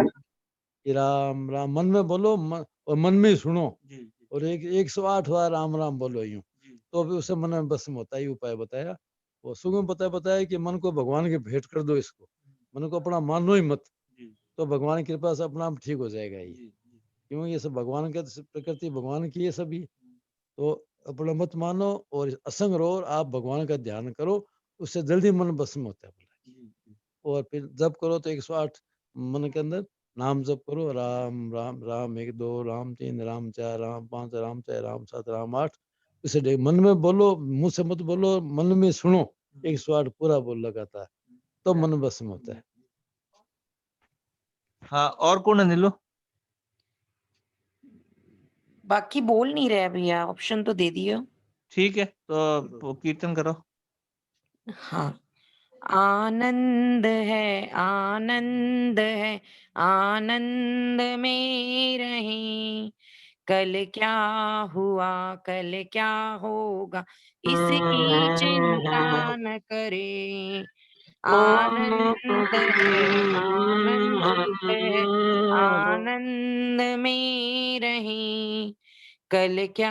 Speaker 7: कि राम राम मन में बोलो और मन में ही सुनो, और 108 बार राम राम बोलो यूं, तो भी उससे मन में बस में होता है। उपाय बताया वो सुगम बताया कि मन को भगवान के भेंट कर दो, इसको मन को अपना मानो ही मत, तो भगवान की कृपा से अपना आप ठीक हो जाएगा। ये क्यों, ये सब भगवान का प्रकृति भगवान की है सभी, तो अपना मत मानो और असंग रहो और आप भगवान का ध्यान करो, उससे जल्दी मन बस में होता है। और फिर जब करो तो 108 मन के अंदर नाम जप करो, राम राम राम 1 2 राम 3 राम 4 राम 5 राम 6 राम 7 राम 8। इसे मन में बोलो, मुंह से मत बोलो, मन में सुनो, 108 पूरा बोल लगातार, तो मन बस में होता है।
Speaker 4: हाँ और कौन है नीलो?
Speaker 2: बाकी बोल नहीं रहे भैया, ऑप्शन तो दे दियो।
Speaker 4: ठीक है तो कीर्तन करो।
Speaker 2: हाँ। आनंद है आनंद है, आनंद में रहें, कल क्या हुआ कल क्या होगा इसकी चिंता न करें। आनंद है आनंद में रहें, कल क्या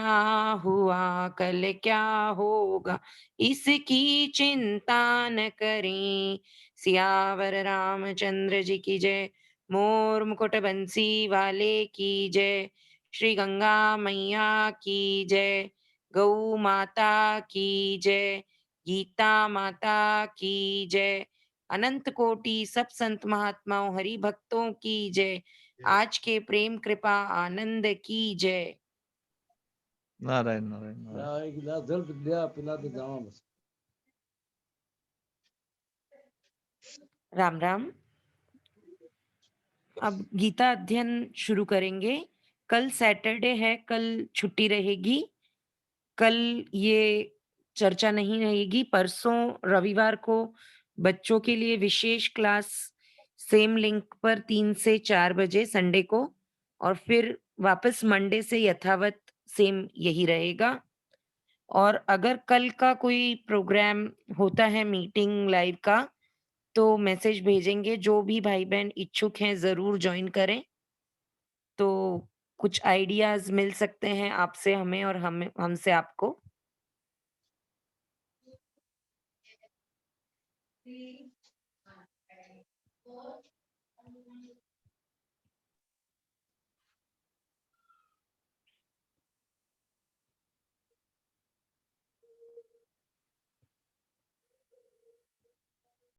Speaker 2: हुआ कल क्या होगा इसकी चिंता न करें। सियावर रामचंद्र जी की जय, मोर मुकुट बंसी वाले की जय, श्री गंगा मैया की जय, गौ माता की जय, गीता माता की जय, अनंत कोटि सब संत महात्माओं हरि भक्तों की जय, आज के प्रेम कृपा आनंद की जय।
Speaker 4: नारायण नारायण नारायण।
Speaker 7: एक गिलास जल दिया, पिला दे जावा बस।
Speaker 2: राम राम। अब गीता अध्ययन शुरू करेंगे। कल सैटरडे है, कल छुट्टी रहेगी। कल ये चर्चा नहीं रहेगी। परसों रविवार को बच्चों के लिए विशेष क्लास सेम लिंक पर 3 से 4 बजे संडे को, और फिर वापस मंडे से यथावत सेम यही रहेगा। और अगर कल का कोई प्रोग्राम होता है मीटिंग लाइव का, तो मैसेज भेजेंगे। जो भी भाई-बहन इच्छुक हैं ज़रूर जॉइन करें। तो कुछ आइडियाज़ मिल सकते हैं आपसे हमें और हमें हमसे आपको।